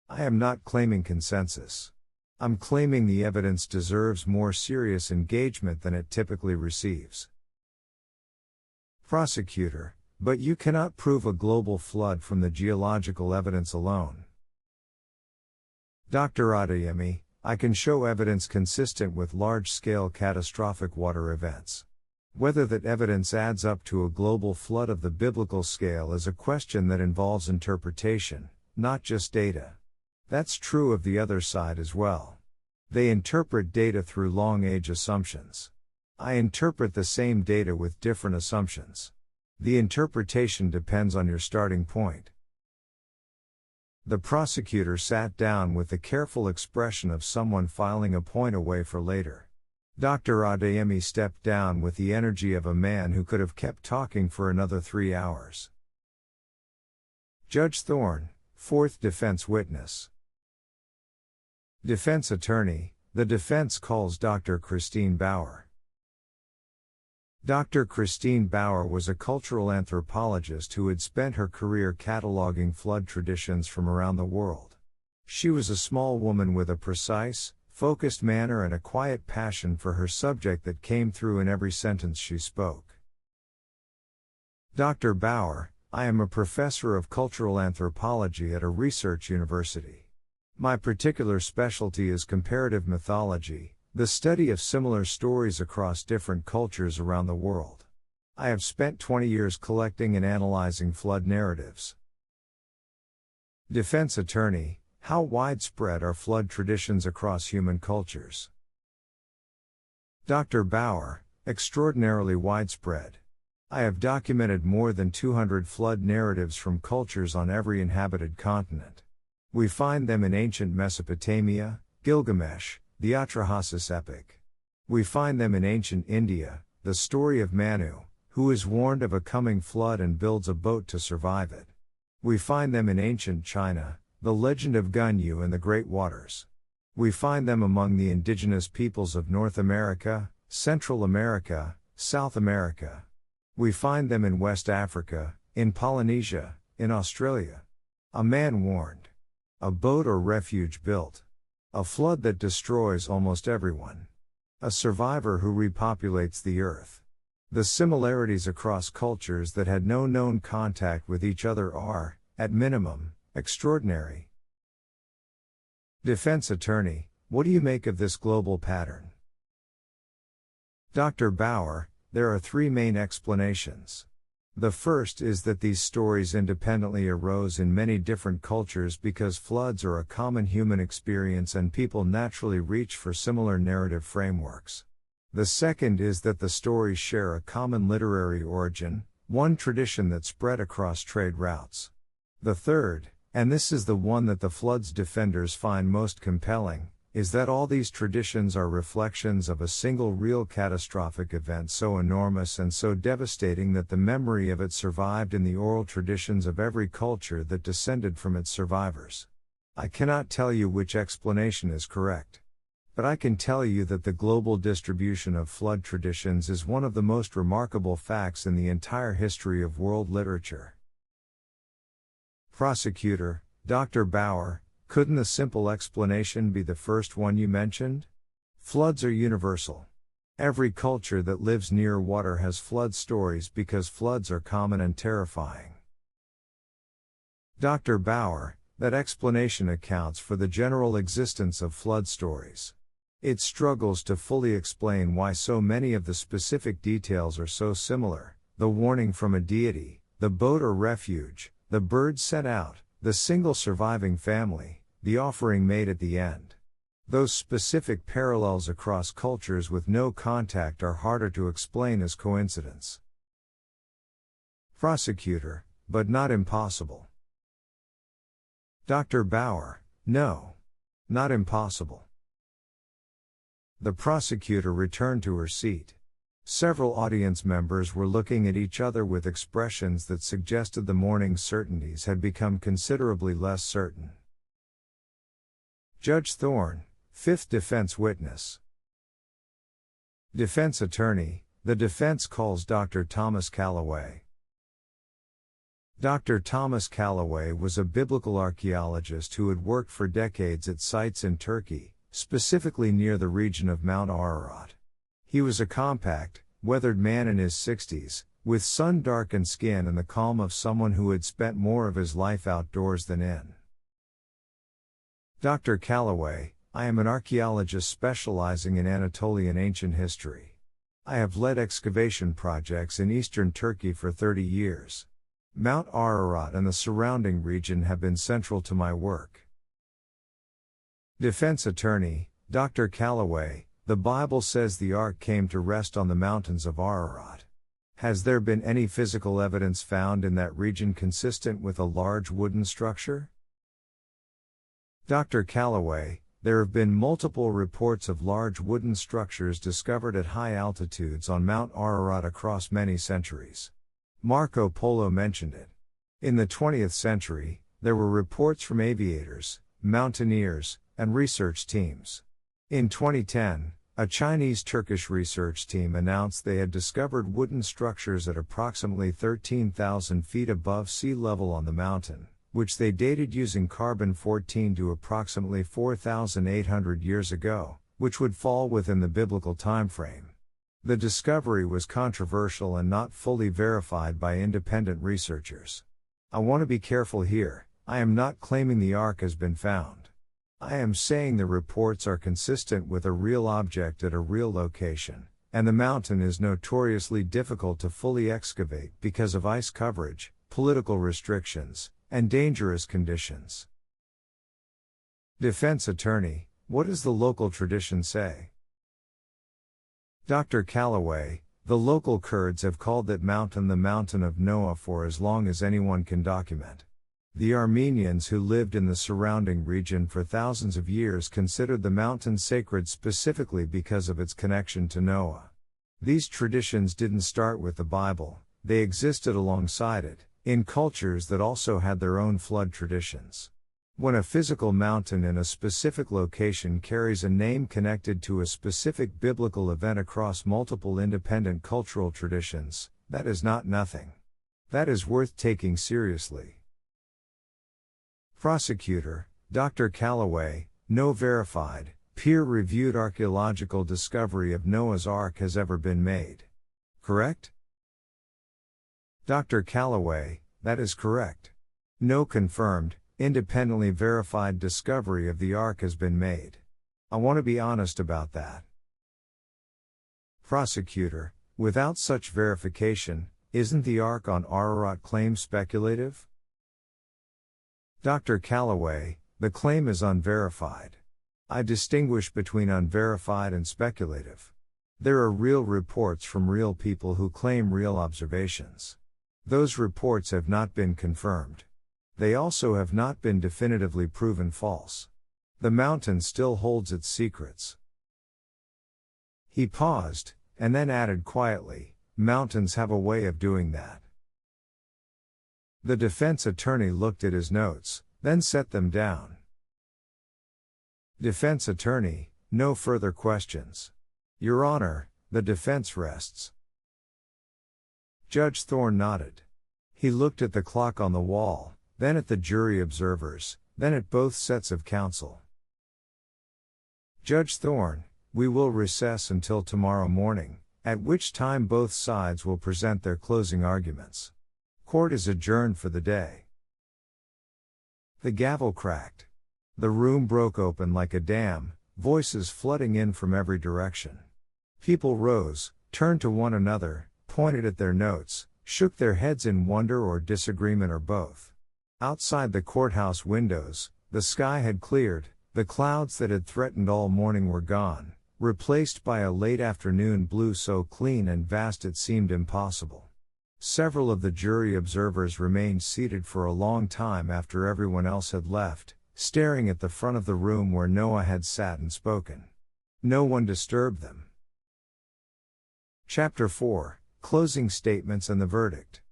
I am not claiming consensus. I'm claiming the evidence deserves more serious engagement than it typically receives. Prosecutor: but you cannot prove a global flood from the geological evidence alone. Dr. Adeyemi: I can show evidence consistent with large-scale catastrophic water events. Whether that evidence adds up to a global flood of the biblical scale is a question that involves interpretation, not just data. That's true of the other side as well. They interpret data through long-age assumptions. I interpret the same data with different assumptions. The interpretation depends on your starting point. The prosecutor sat down with the careful expression of someone filing a point away for later. Dr. Adeyemi stepped down with the energy of a man who could have kept talking for another 3 hours. Judge Thorne, fourth defense witness. Defense attorney: the defense calls Dr. Christine Bauer. Dr. Christine Bauer was a cultural anthropologist who had spent her career cataloging flood traditions from around the world. She was a small woman with a precise, focused manner and a quiet passion for her subject that came through in every sentence she spoke. Dr. Bauer: I am a professor of cultural anthropology at a research university. My particular specialty is comparative mythology, the study of similar stories across different cultures around the world. I have spent 20 years collecting and analyzing flood narratives. Defense attorney: how widespread are flood traditions across human cultures? Dr. Bauer: extraordinarily widespread. I have documented more than 200 flood narratives from cultures on every inhabited continent. We find them in ancient Mesopotamia, Gilgamesh, the Atrahasis epic. We find them in ancient India, the story of Manu, who is warned of a coming flood and builds a boat to survive it. We find them in ancient China, the legend of Gunyu and the Great Waters. We find them among the indigenous peoples of North America, Central America, South America. We find them in West Africa, in Polynesia, in Australia. A man warned. A boat or refuge built. A flood that destroys almost everyone. A survivor who repopulates the earth. The similarities across cultures that had no known contact with each other are, at minimum, extraordinary. Defense attorney: what do you make of this global pattern? Dr. Bauer: there are 3 main explanations. The first is that these stories independently arose in many different cultures because floods are a common human experience and people naturally reach for similar narrative frameworks. The second is that the stories share a common literary origin, one tradition that spread across trade routes. The third, and this is the one that the flood's defenders find most compelling, is that all these traditions are reflections of a single real catastrophic event so enormous and so devastating that the memory of it survived in the oral traditions of every culture that descended from its survivors. I cannot tell you which explanation is correct. But I can tell you that the global distribution of flood traditions is one of the most remarkable facts in the entire history of world literature. Prosecutor, Dr. Bauer, couldn't the simple explanation be the first one you mentioned? Floods are universal. Every culture that lives near water has flood stories because floods are common and terrifying. Dr. Bauer, that explanation accounts for the general existence of flood stories. It struggles to fully explain why so many of the specific details are so similar: the warning from a deity, the boat or refuge, the bird sent out, the single surviving family, the offering made at the end. Those specific parallels across cultures with no contact are harder to explain as coincidence. Prosecutor, but not impossible. Dr. Bauer, no. Not impossible. The prosecutor returned to her seat. Several audience members were looking at each other with expressions that suggested the morning's certainties had become considerably less certain. Judge Thorne, fifth defense witness. Defense attorney, the defense calls Dr. Thomas Callaway. Dr. Thomas Callaway was a biblical archaeologist who had worked for decades at sites in Turkey, specifically near the region of Mount Ararat. He was a compact, weathered man in his 60s, with sun-darkened skin and the calm of someone who had spent more of his life outdoors than in. Dr. Callaway, I am an archaeologist specializing in Anatolian ancient history. I have led excavation projects in eastern Turkey for 30 years. Mount Ararat and the surrounding region have been central to my work. Defense attorney, Dr. Callaway, the Bible says the ark came to rest on the mountains of Ararat. Has there been any physical evidence found in that region consistent with a large wooden structure? Dr. Callaway, there have been multiple reports of large wooden structures discovered at high altitudes on Mount Ararat across many centuries. Marco Polo mentioned it. In the 20th century, there were reports from aviators, mountaineers, and research teams. In 2010, a Chinese-Turkish research team announced they had discovered wooden structures at approximately 13,000 feet above sea level on the mountain, which they dated using carbon-14 to approximately 4,800 years ago, which would fall within the biblical timeframe. The discovery was controversial and not fully verified by independent researchers. I want to be careful here. I am not claiming the ark has been found. I am saying the reports are consistent with a real object at a real location, and the mountain is notoriously difficult to fully excavate because of ice coverage, political restrictions, and dangerous conditions. Defense attorney, what does the local tradition say? Dr. Callaway, the local Kurds have called that mountain the Mountain of Noah for as long as anyone can document. The Armenians who lived in the surrounding region for thousands of years considered the mountain sacred specifically because of its connection to Noah. These traditions didn't start with the Bible, they existed alongside it, in cultures that also had their own flood traditions. When a physical mountain in a specific location carries a name connected to a specific biblical event across multiple independent cultural traditions, that is not nothing. That is worth taking seriously. Prosecutor, Dr. Callaway, no verified, peer-reviewed archaeological discovery of Noah's Ark has ever been made. Correct? Dr. Callaway, that is correct. No confirmed, independently verified discovery of the Ark has been made. I want to be honest about that. Prosecutor, without such verification, isn't the Ark on Ararat claim speculative? Dr. Callaway, the claim is unverified. I distinguish between unverified and speculative. There are real reports from real people who claim real observations. Those reports have not been confirmed. They also have not been definitively proven false. The mountain still holds its secrets. He paused, and then added quietly, mountains have a way of doing that. The defense attorney looked at his notes, then set them down. Defense attorney, no further questions. Your Honor, the defense rests. Judge Thorne nodded. He looked at the clock on the wall, then at the jury observers, then at both sets of counsel. Judge Thorne, we will recess until tomorrow morning, at which time both sides will present their closing arguments. Court is adjourned for the day. The gavel cracked. The room broke open like a dam, voices flooding in from every direction. People rose, turned to one another, pointed at their notes, shook their heads in wonder or disagreement or both. Outside the courthouse windows, the sky had cleared, the clouds that had threatened all morning were gone, replaced by a late afternoon blue so clean and vast it seemed impossible. Several of the jury observers remained seated for a long time after everyone else had left, staring at the front of the room where Noah had sat and spoken. No one disturbed them. Chapter 4, Closing Statements and the Verdict.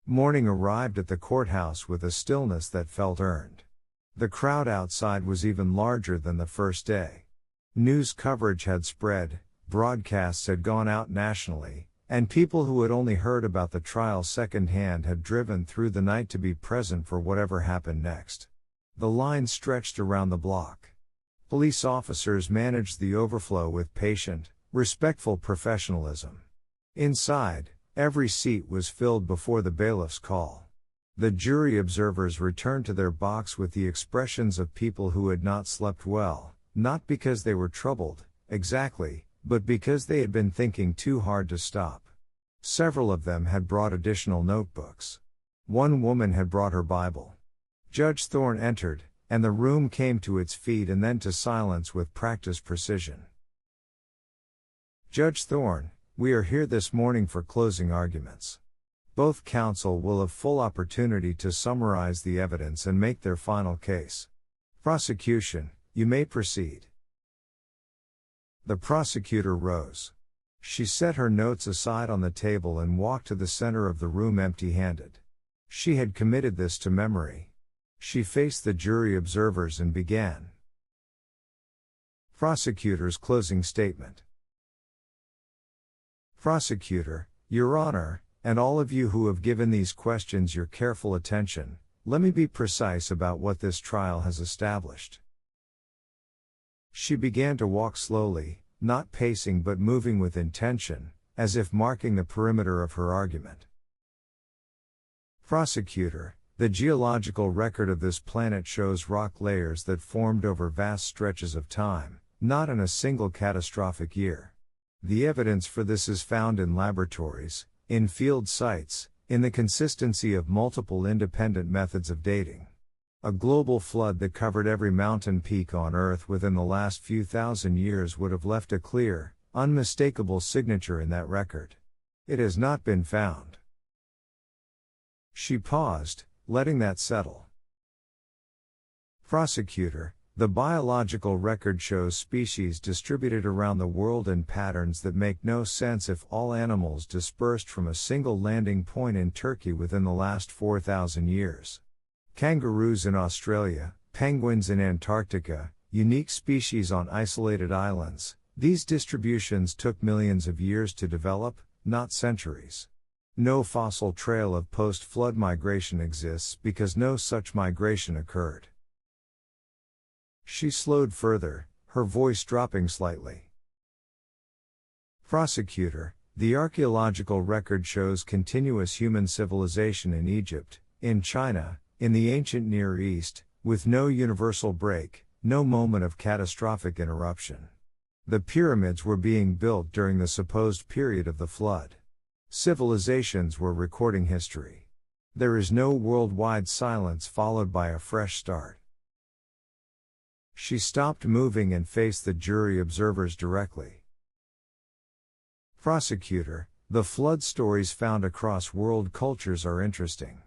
Morning arrived at the courthouse with a stillness that felt earned. The crowd outside was even larger than the first day. News coverage had spread, broadcasts had gone out nationally, and people who had only heard about the trial secondhand had driven through the night to be present for whatever happened next. The line stretched around the block. Police officers managed the overflow with patient, respectful professionalism. Inside, every seat was filled before the bailiff's call. The jury observers returned to their box with the expressions of people who had not slept well, not because they were troubled, exactly, but because they had been thinking too hard to stop. Several of them had brought additional notebooks. One woman had brought her Bible. Judge Thorne entered, and the room came to its feet and then to silence with practiced precision. Judge Thorne, we are here this morning for closing arguments. Both counsel will have full opportunity to summarize the evidence and make their final case. Prosecution, you may proceed. The prosecutor rose. She set her notes aside on the table and walked to the center of the room empty-handed. She had committed this to memory. She faced the jury observers and began. Prosecutor's closing statement. Prosecutor, Your Honor, and all of you who have given these questions your careful attention, let me be precise about what this trial has established. She began to walk slowly, not pacing but moving with intention, as if marking the perimeter of her argument. Prosecutor, the geological record of this planet shows rock layers that formed over vast stretches of time, not in a single catastrophic year. The evidence for this is found in laboratories, in field sites, in the consistency of multiple independent methods of dating. A global flood that covered every mountain peak on Earth within the last few thousand years would have left a clear, unmistakable signature in that record. It has not been found. She paused, letting that settle. Prosecutor, the biological record shows species distributed around the world in patterns that make no sense if all animals dispersed from a single landing point in Turkey within the last 4,000 years. Kangaroos in Australia, penguins in Antarctica, unique species on isolated islands, these distributions took millions of years to develop, not centuries. No fossil trail of post-flood migration exists because no such migration occurred. She slowed further, her voice dropping slightly. Prosecutor, the archaeological record shows continuous human civilization in Egypt, in China, in the ancient Near East, with no universal break, no moment of catastrophic interruption. The pyramids were being built during the supposed period of the flood. Civilizations were recording history. There is no worldwide silence followed by a fresh start. She stopped moving and faced the jury observers directly. Prosecutor, the flood stories found across world cultures are interesting.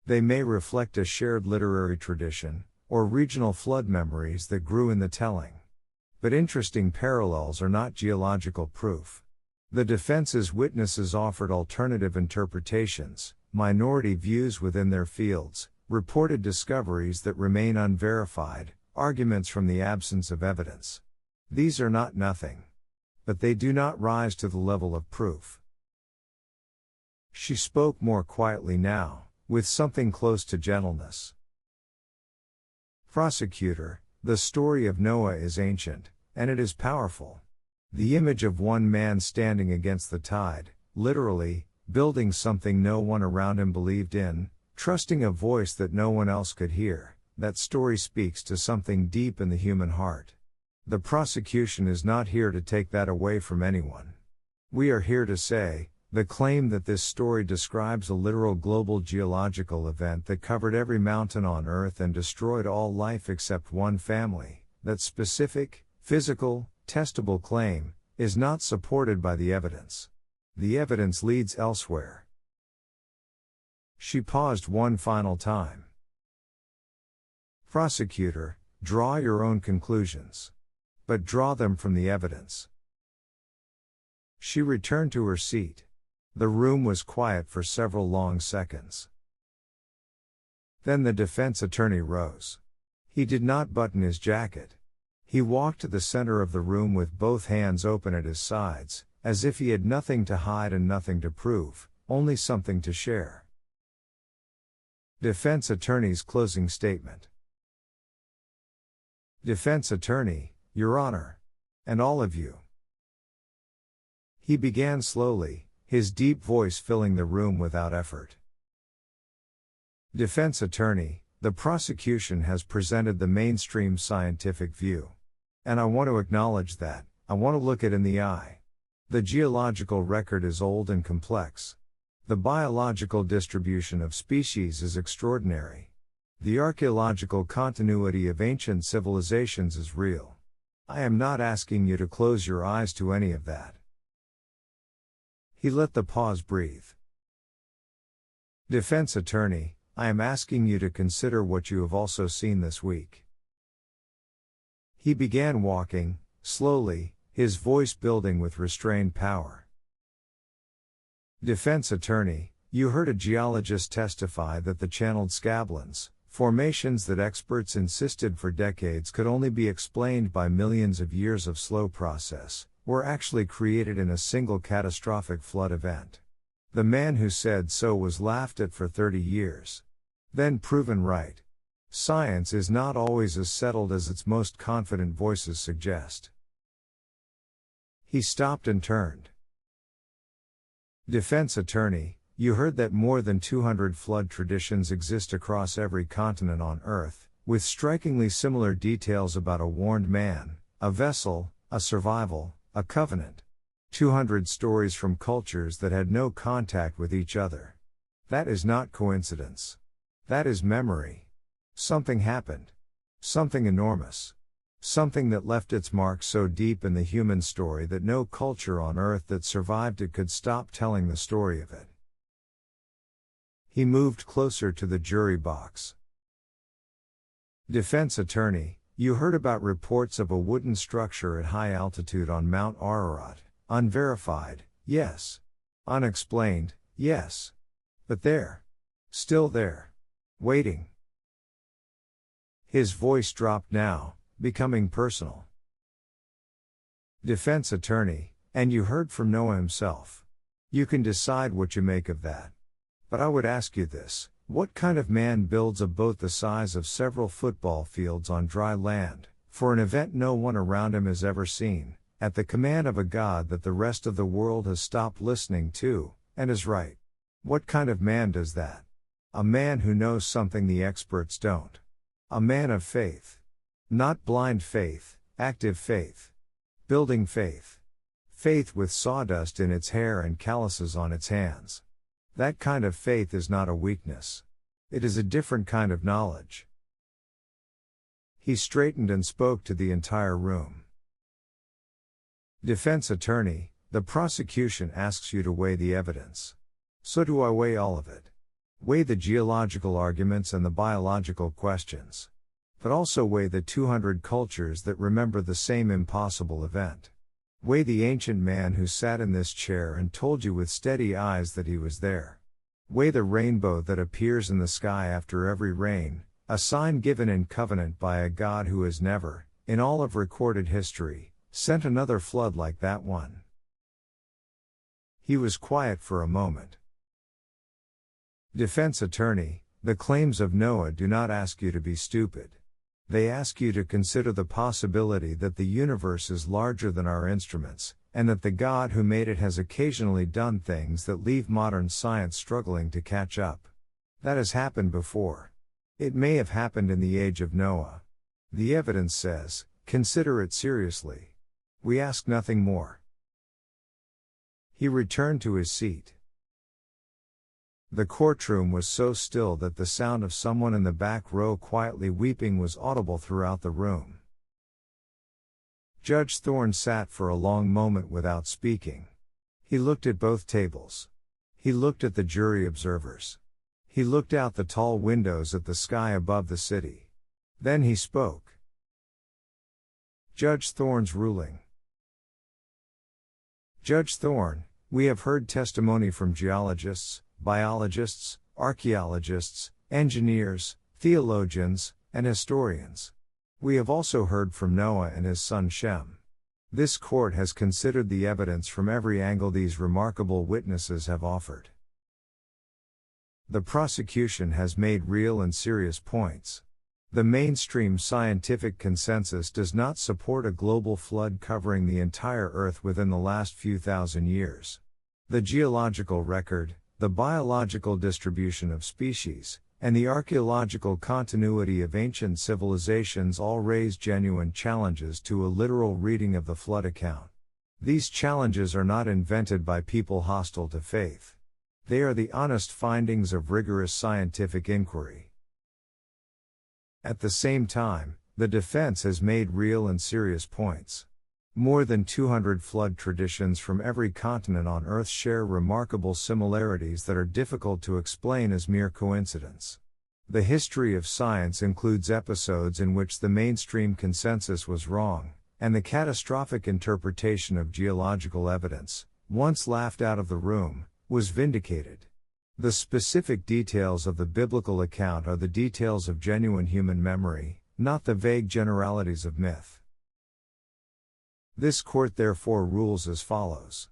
They may reflect a shared literary tradition, or regional flood memories that grew in the telling. But interesting parallels are not geological proof. The defense's witnesses offered alternative interpretations, minority views within their fields, reported discoveries that remain unverified, arguments from the absence of evidence. These are not nothing. But they do not rise to the level of proof. She spoke more quietly now, with something close to gentleness. Prosecutor, the story of Noah is ancient, and it is powerful. The image of one man standing against the tide, literally, building something no one around him believed in, trusting a voice that no one else could hear, that story speaks to something deep in the human heart. The prosecution is not here to take that away from anyone. We are here to say, the claim that this story describes a literal global geological event that covered every mountain on Earth and destroyed all life except one family, that specific, physical, testable claim, is not supported by the evidence. The evidence leads elsewhere. She paused one final time. Prosecutor, draw your own conclusions. But draw them from the evidence. She returned to her seat. The room was quiet for several long seconds. Then the defense attorney rose. He did not button his jacket. He walked to the center of the room with both hands open at his sides, as if he had nothing to hide and nothing to prove, only something to share. Defense attorney's closing statement. Defense attorney, Your Honor. And all of you. He began slowly, his deep voice filling the room without effort. Defense attorney, the prosecution has presented the mainstream scientific view. And I want to acknowledge that, I want to look it in the eye. The geological record is old and complex. The biological distribution of species is extraordinary. The archaeological continuity of ancient civilizations is real. I am not asking you to close your eyes to any of that. He let the pause breathe. Defense attorney, I am asking you to consider what you have also seen this week. He began walking, slowly, his voice building with restrained power. Defense attorney, you heard a geologist testify that the channeled scablons, formations that experts insisted for decades could only be explained by millions of years of slow process, were actually created in a single catastrophic flood event. The man who said so was laughed at for 30 years. Then proven right. Science is not always as settled as its most confident voices suggest. He stopped and turned. Defense attorney, you heard that more than 200 flood traditions exist across every continent on Earth, with strikingly similar details about a warned man, a vessel, a survival, a covenant. 200 stories from cultures that had no contact with each other. That is not coincidence. That is memory. Something happened. Something enormous. Something that left its mark so deep in the human story that no culture on Earth that survived it could stop telling the story of it. He moved closer to the jury box. Defense attorney, you heard about reports of a wooden structure at high altitude on Mount Ararat. Unverified, yes. Unexplained, yes. But there. Still there. Waiting. His voice dropped now, becoming personal. Defense attorney, and you heard from Noah himself. You can decide what you make of that. But I would ask you this, what kind of man builds a boat the size of several football fields on dry land, for an event no one around him has ever seen, at the command of a God that the rest of the world has stopped listening to, and is right? What kind of man does that? A man who knows something the experts don't. A man of faith. Not blind faith, active faith. Building faith. Faith with sawdust in its hair and calluses on its hands. That kind of faith is not a weakness. It is a different kind of knowledge. He straightened and spoke to the entire room. Defense attorney, the prosecution asks you to weigh the evidence. So do I weigh all of it. Weigh the geological arguments and the biological questions. But also weigh the 200 cultures that remember the same impossible event. Weigh the ancient man who sat in this chair and told you with steady eyes that he was there. Weigh the rainbow that appears in the sky after every rain, a sign given in covenant by a God who has never, in all of recorded history, sent another flood like that one. He was quiet for a moment. Defense attorney, the claims of Noah do not ask you to be stupid. They ask you to consider the possibility that the universe is larger than our instruments, and that the God who made it has occasionally done things that leave modern science struggling to catch up. That has happened before. It may have happened in the age of Noah. The evidence says, consider it seriously. We ask nothing more. He returned to his seat. The courtroom was so still that the sound of someone in the back row quietly weeping was audible throughout the room. Judge Thorne sat for a long moment without speaking. He looked at both tables. He looked at the jury observers. He looked out the tall windows at the sky above the city. Then he spoke. Judge Thorne's ruling. Judge Thorne, we have heard testimony from geologists, biologists, archaeologists, engineers, theologians, and historians. We have also heard from Noah and his son Shem. This court has considered the evidence from every angle these remarkable witnesses have offered. The prosecution has made real and serious points. The mainstream scientific consensus does not support a global flood covering the entire Earth within the last few thousand years. The geological record, the biological distribution of species, and the archaeological continuity of ancient civilizations all raise genuine challenges to a literal reading of the flood account. These challenges are not invented by people hostile to faith. They are the honest findings of rigorous scientific inquiry. At the same time, the defense has made real and serious points. More than 200 flood traditions from every continent on Earth share remarkable similarities that are difficult to explain as mere coincidence. The history of science includes episodes in which the mainstream consensus was wrong, and the catastrophic interpretation of geological evidence, once laughed out of the room, was vindicated. The specific details of the biblical account are the details of genuine human memory, not the vague generalities of myth. This court therefore rules as follows.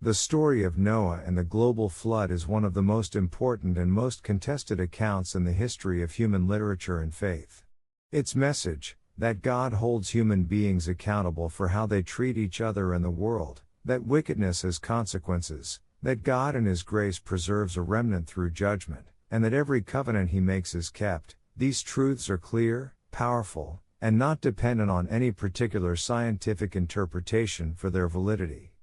The story of Noah and the global flood is one of the most important and most contested accounts in the history of human literature and faith. Its message, that God holds human beings accountable for how they treat each other and the world, that wickedness has consequences, that God in His grace preserves a remnant through judgment, and that every covenant He makes is kept, these truths are clear, powerful, and not dependent on any particular scientific interpretation for their validity.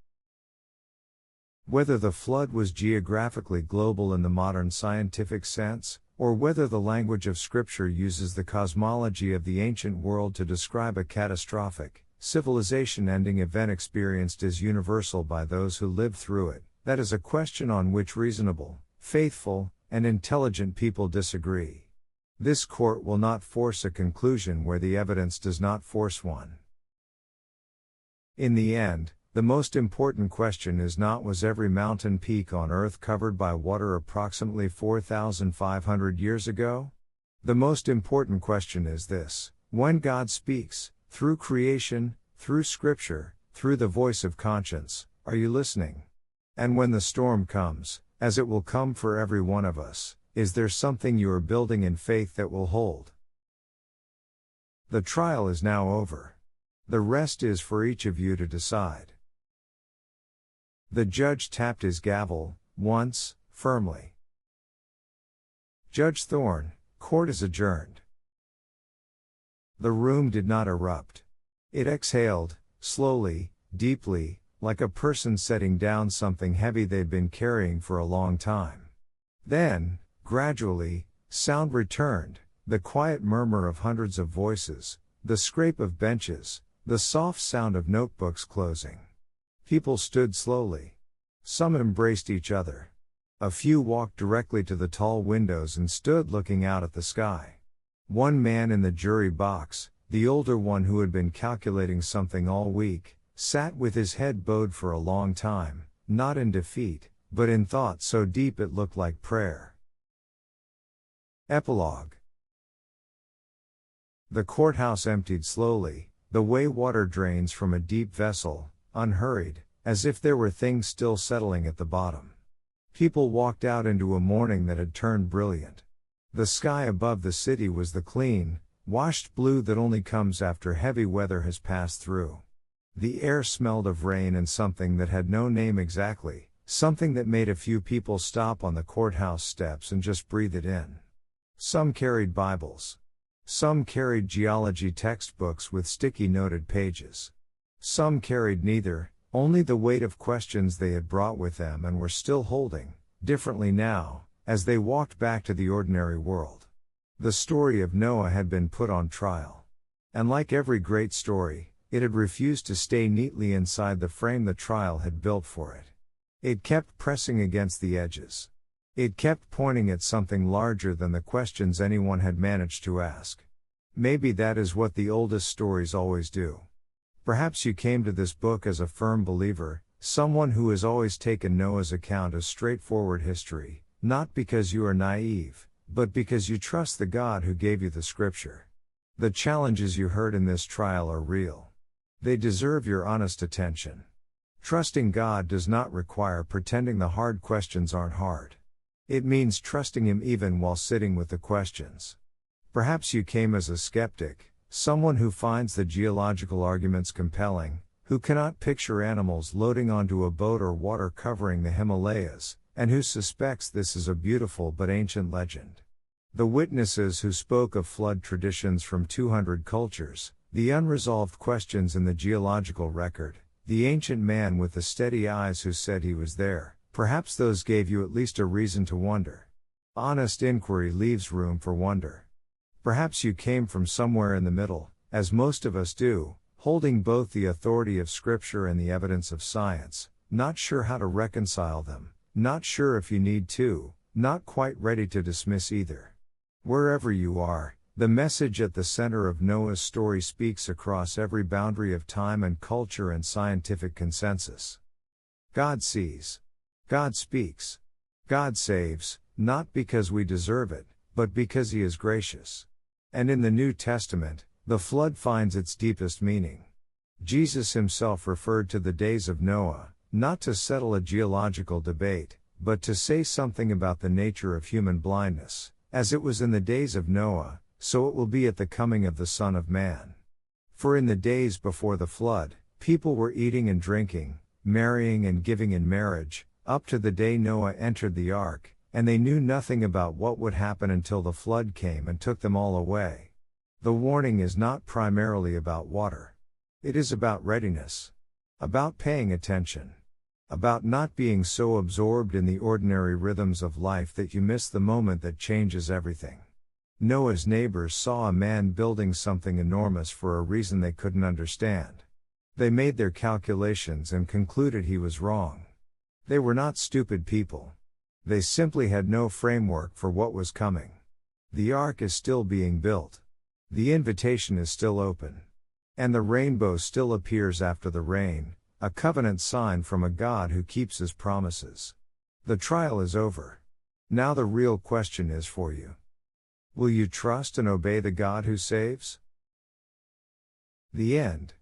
Whether the flood was geographically global in the modern scientific sense, or whether the language of Scripture uses the cosmology of the ancient world to describe a catastrophic, civilization-ending event experienced as universal by those who lived through it, that is a question on which reasonable, faithful, and intelligent people disagree. This court will not force a conclusion where the evidence does not force one. In the end, the most important question is not was every mountain peak on Earth covered by water approximately 4,500 years ago? The most important question is this: when God speaks, through creation, through Scripture, through the voice of conscience, are you listening? And when the storm comes, as it will come for every one of us, is there something you are building in faith that will hold? The trial is now over. The rest is for each of you to decide. The judge tapped his gavel, once, firmly. Judge Thorne, court is adjourned. The room did not erupt. It exhaled, slowly, deeply, like a person setting down something heavy they'd been carrying for a long time. Then, gradually, sound returned, the quiet murmur of hundreds of voices, the scrape of benches, the soft sound of notebooks closing. People stood slowly. Some embraced each other. A few walked directly to the tall windows and stood looking out at the sky. One man in the jury box, the older one who had been calculating something all week, sat with his head bowed for a long time, not in defeat, but in thought so deep it looked like prayer. Epilogue. The courthouse emptied slowly, the way water drains from a deep vessel, unhurried, as if there were things still settling at the bottom. People walked out into a morning that had turned brilliant. The sky above the city was the clean, washed blue that only comes after heavy weather has passed through. The air smelled of rain and something that had no name exactly, something that made a few people stop on the courthouse steps and just breathe it in. Some carried Bibles. Some carried geology textbooks with sticky noted pages. Some carried neither, only the weight of questions they had brought with them and were still holding, differently now, as they walked back to the ordinary world. The story of Noah had been put on trial. And like every great story, it had refused to stay neatly inside the frame the trial had built for it. It kept pressing against the edges. It kept pointing at something larger than the questions anyone had managed to ask. Maybe that is what the oldest stories always do. Perhaps you came to this book as a firm believer, someone who has always taken Noah's account as straightforward history, not because you are naive, but because you trust the God who gave you the scripture. The challenges you heard in this trial are real. They deserve your honest attention. Trusting God does not require pretending the hard questions aren't hard. It means trusting Him even while sitting with the questions. Perhaps you came as a skeptic, someone who finds the geological arguments compelling, who cannot picture animals loading onto a boat or water covering the Himalayas, and who suspects this is a beautiful but ancient legend. The witnesses who spoke of flood traditions from 200 cultures, the unresolved questions in the geological record, the ancient man with the steady eyes who said he was there, perhaps those gave you at least a reason to wonder. Honest inquiry leaves room for wonder. Perhaps you came from somewhere in the middle, as most of us do, holding both the authority of Scripture and the evidence of science, not sure how to reconcile them, not sure if you need to, not quite ready to dismiss either. Wherever you are, the message at the center of Noah's story speaks across every boundary of time and culture and scientific consensus. God sees. God speaks. God saves, not because we deserve it, but because He is gracious. And in the New Testament, the flood finds its deepest meaning. Jesus Himself referred to the days of Noah, not to settle a geological debate, but to say something about the nature of human blindness. As it was in the days of Noah, so it will be at the coming of the Son of Man. For in the days before the flood, people were eating and drinking, marrying and giving in marriage, up to the day Noah entered the ark, and they knew nothing about what would happen until the flood came and took them all away. The warning is not primarily about water. It is about readiness. About paying attention. About not being so absorbed in the ordinary rhythms of life that you miss the moment that changes everything. Noah's neighbors saw a man building something enormous for a reason they couldn't understand. They made their calculations and concluded he was wrong. They were not stupid people. They simply had no framework for what was coming. The ark is still being built. The invitation is still open. And the rainbow still appears after the rain, a covenant sign from a God who keeps His promises. The trial is over. Now the real question is for you. Will you trust and obey the God who saves? The end.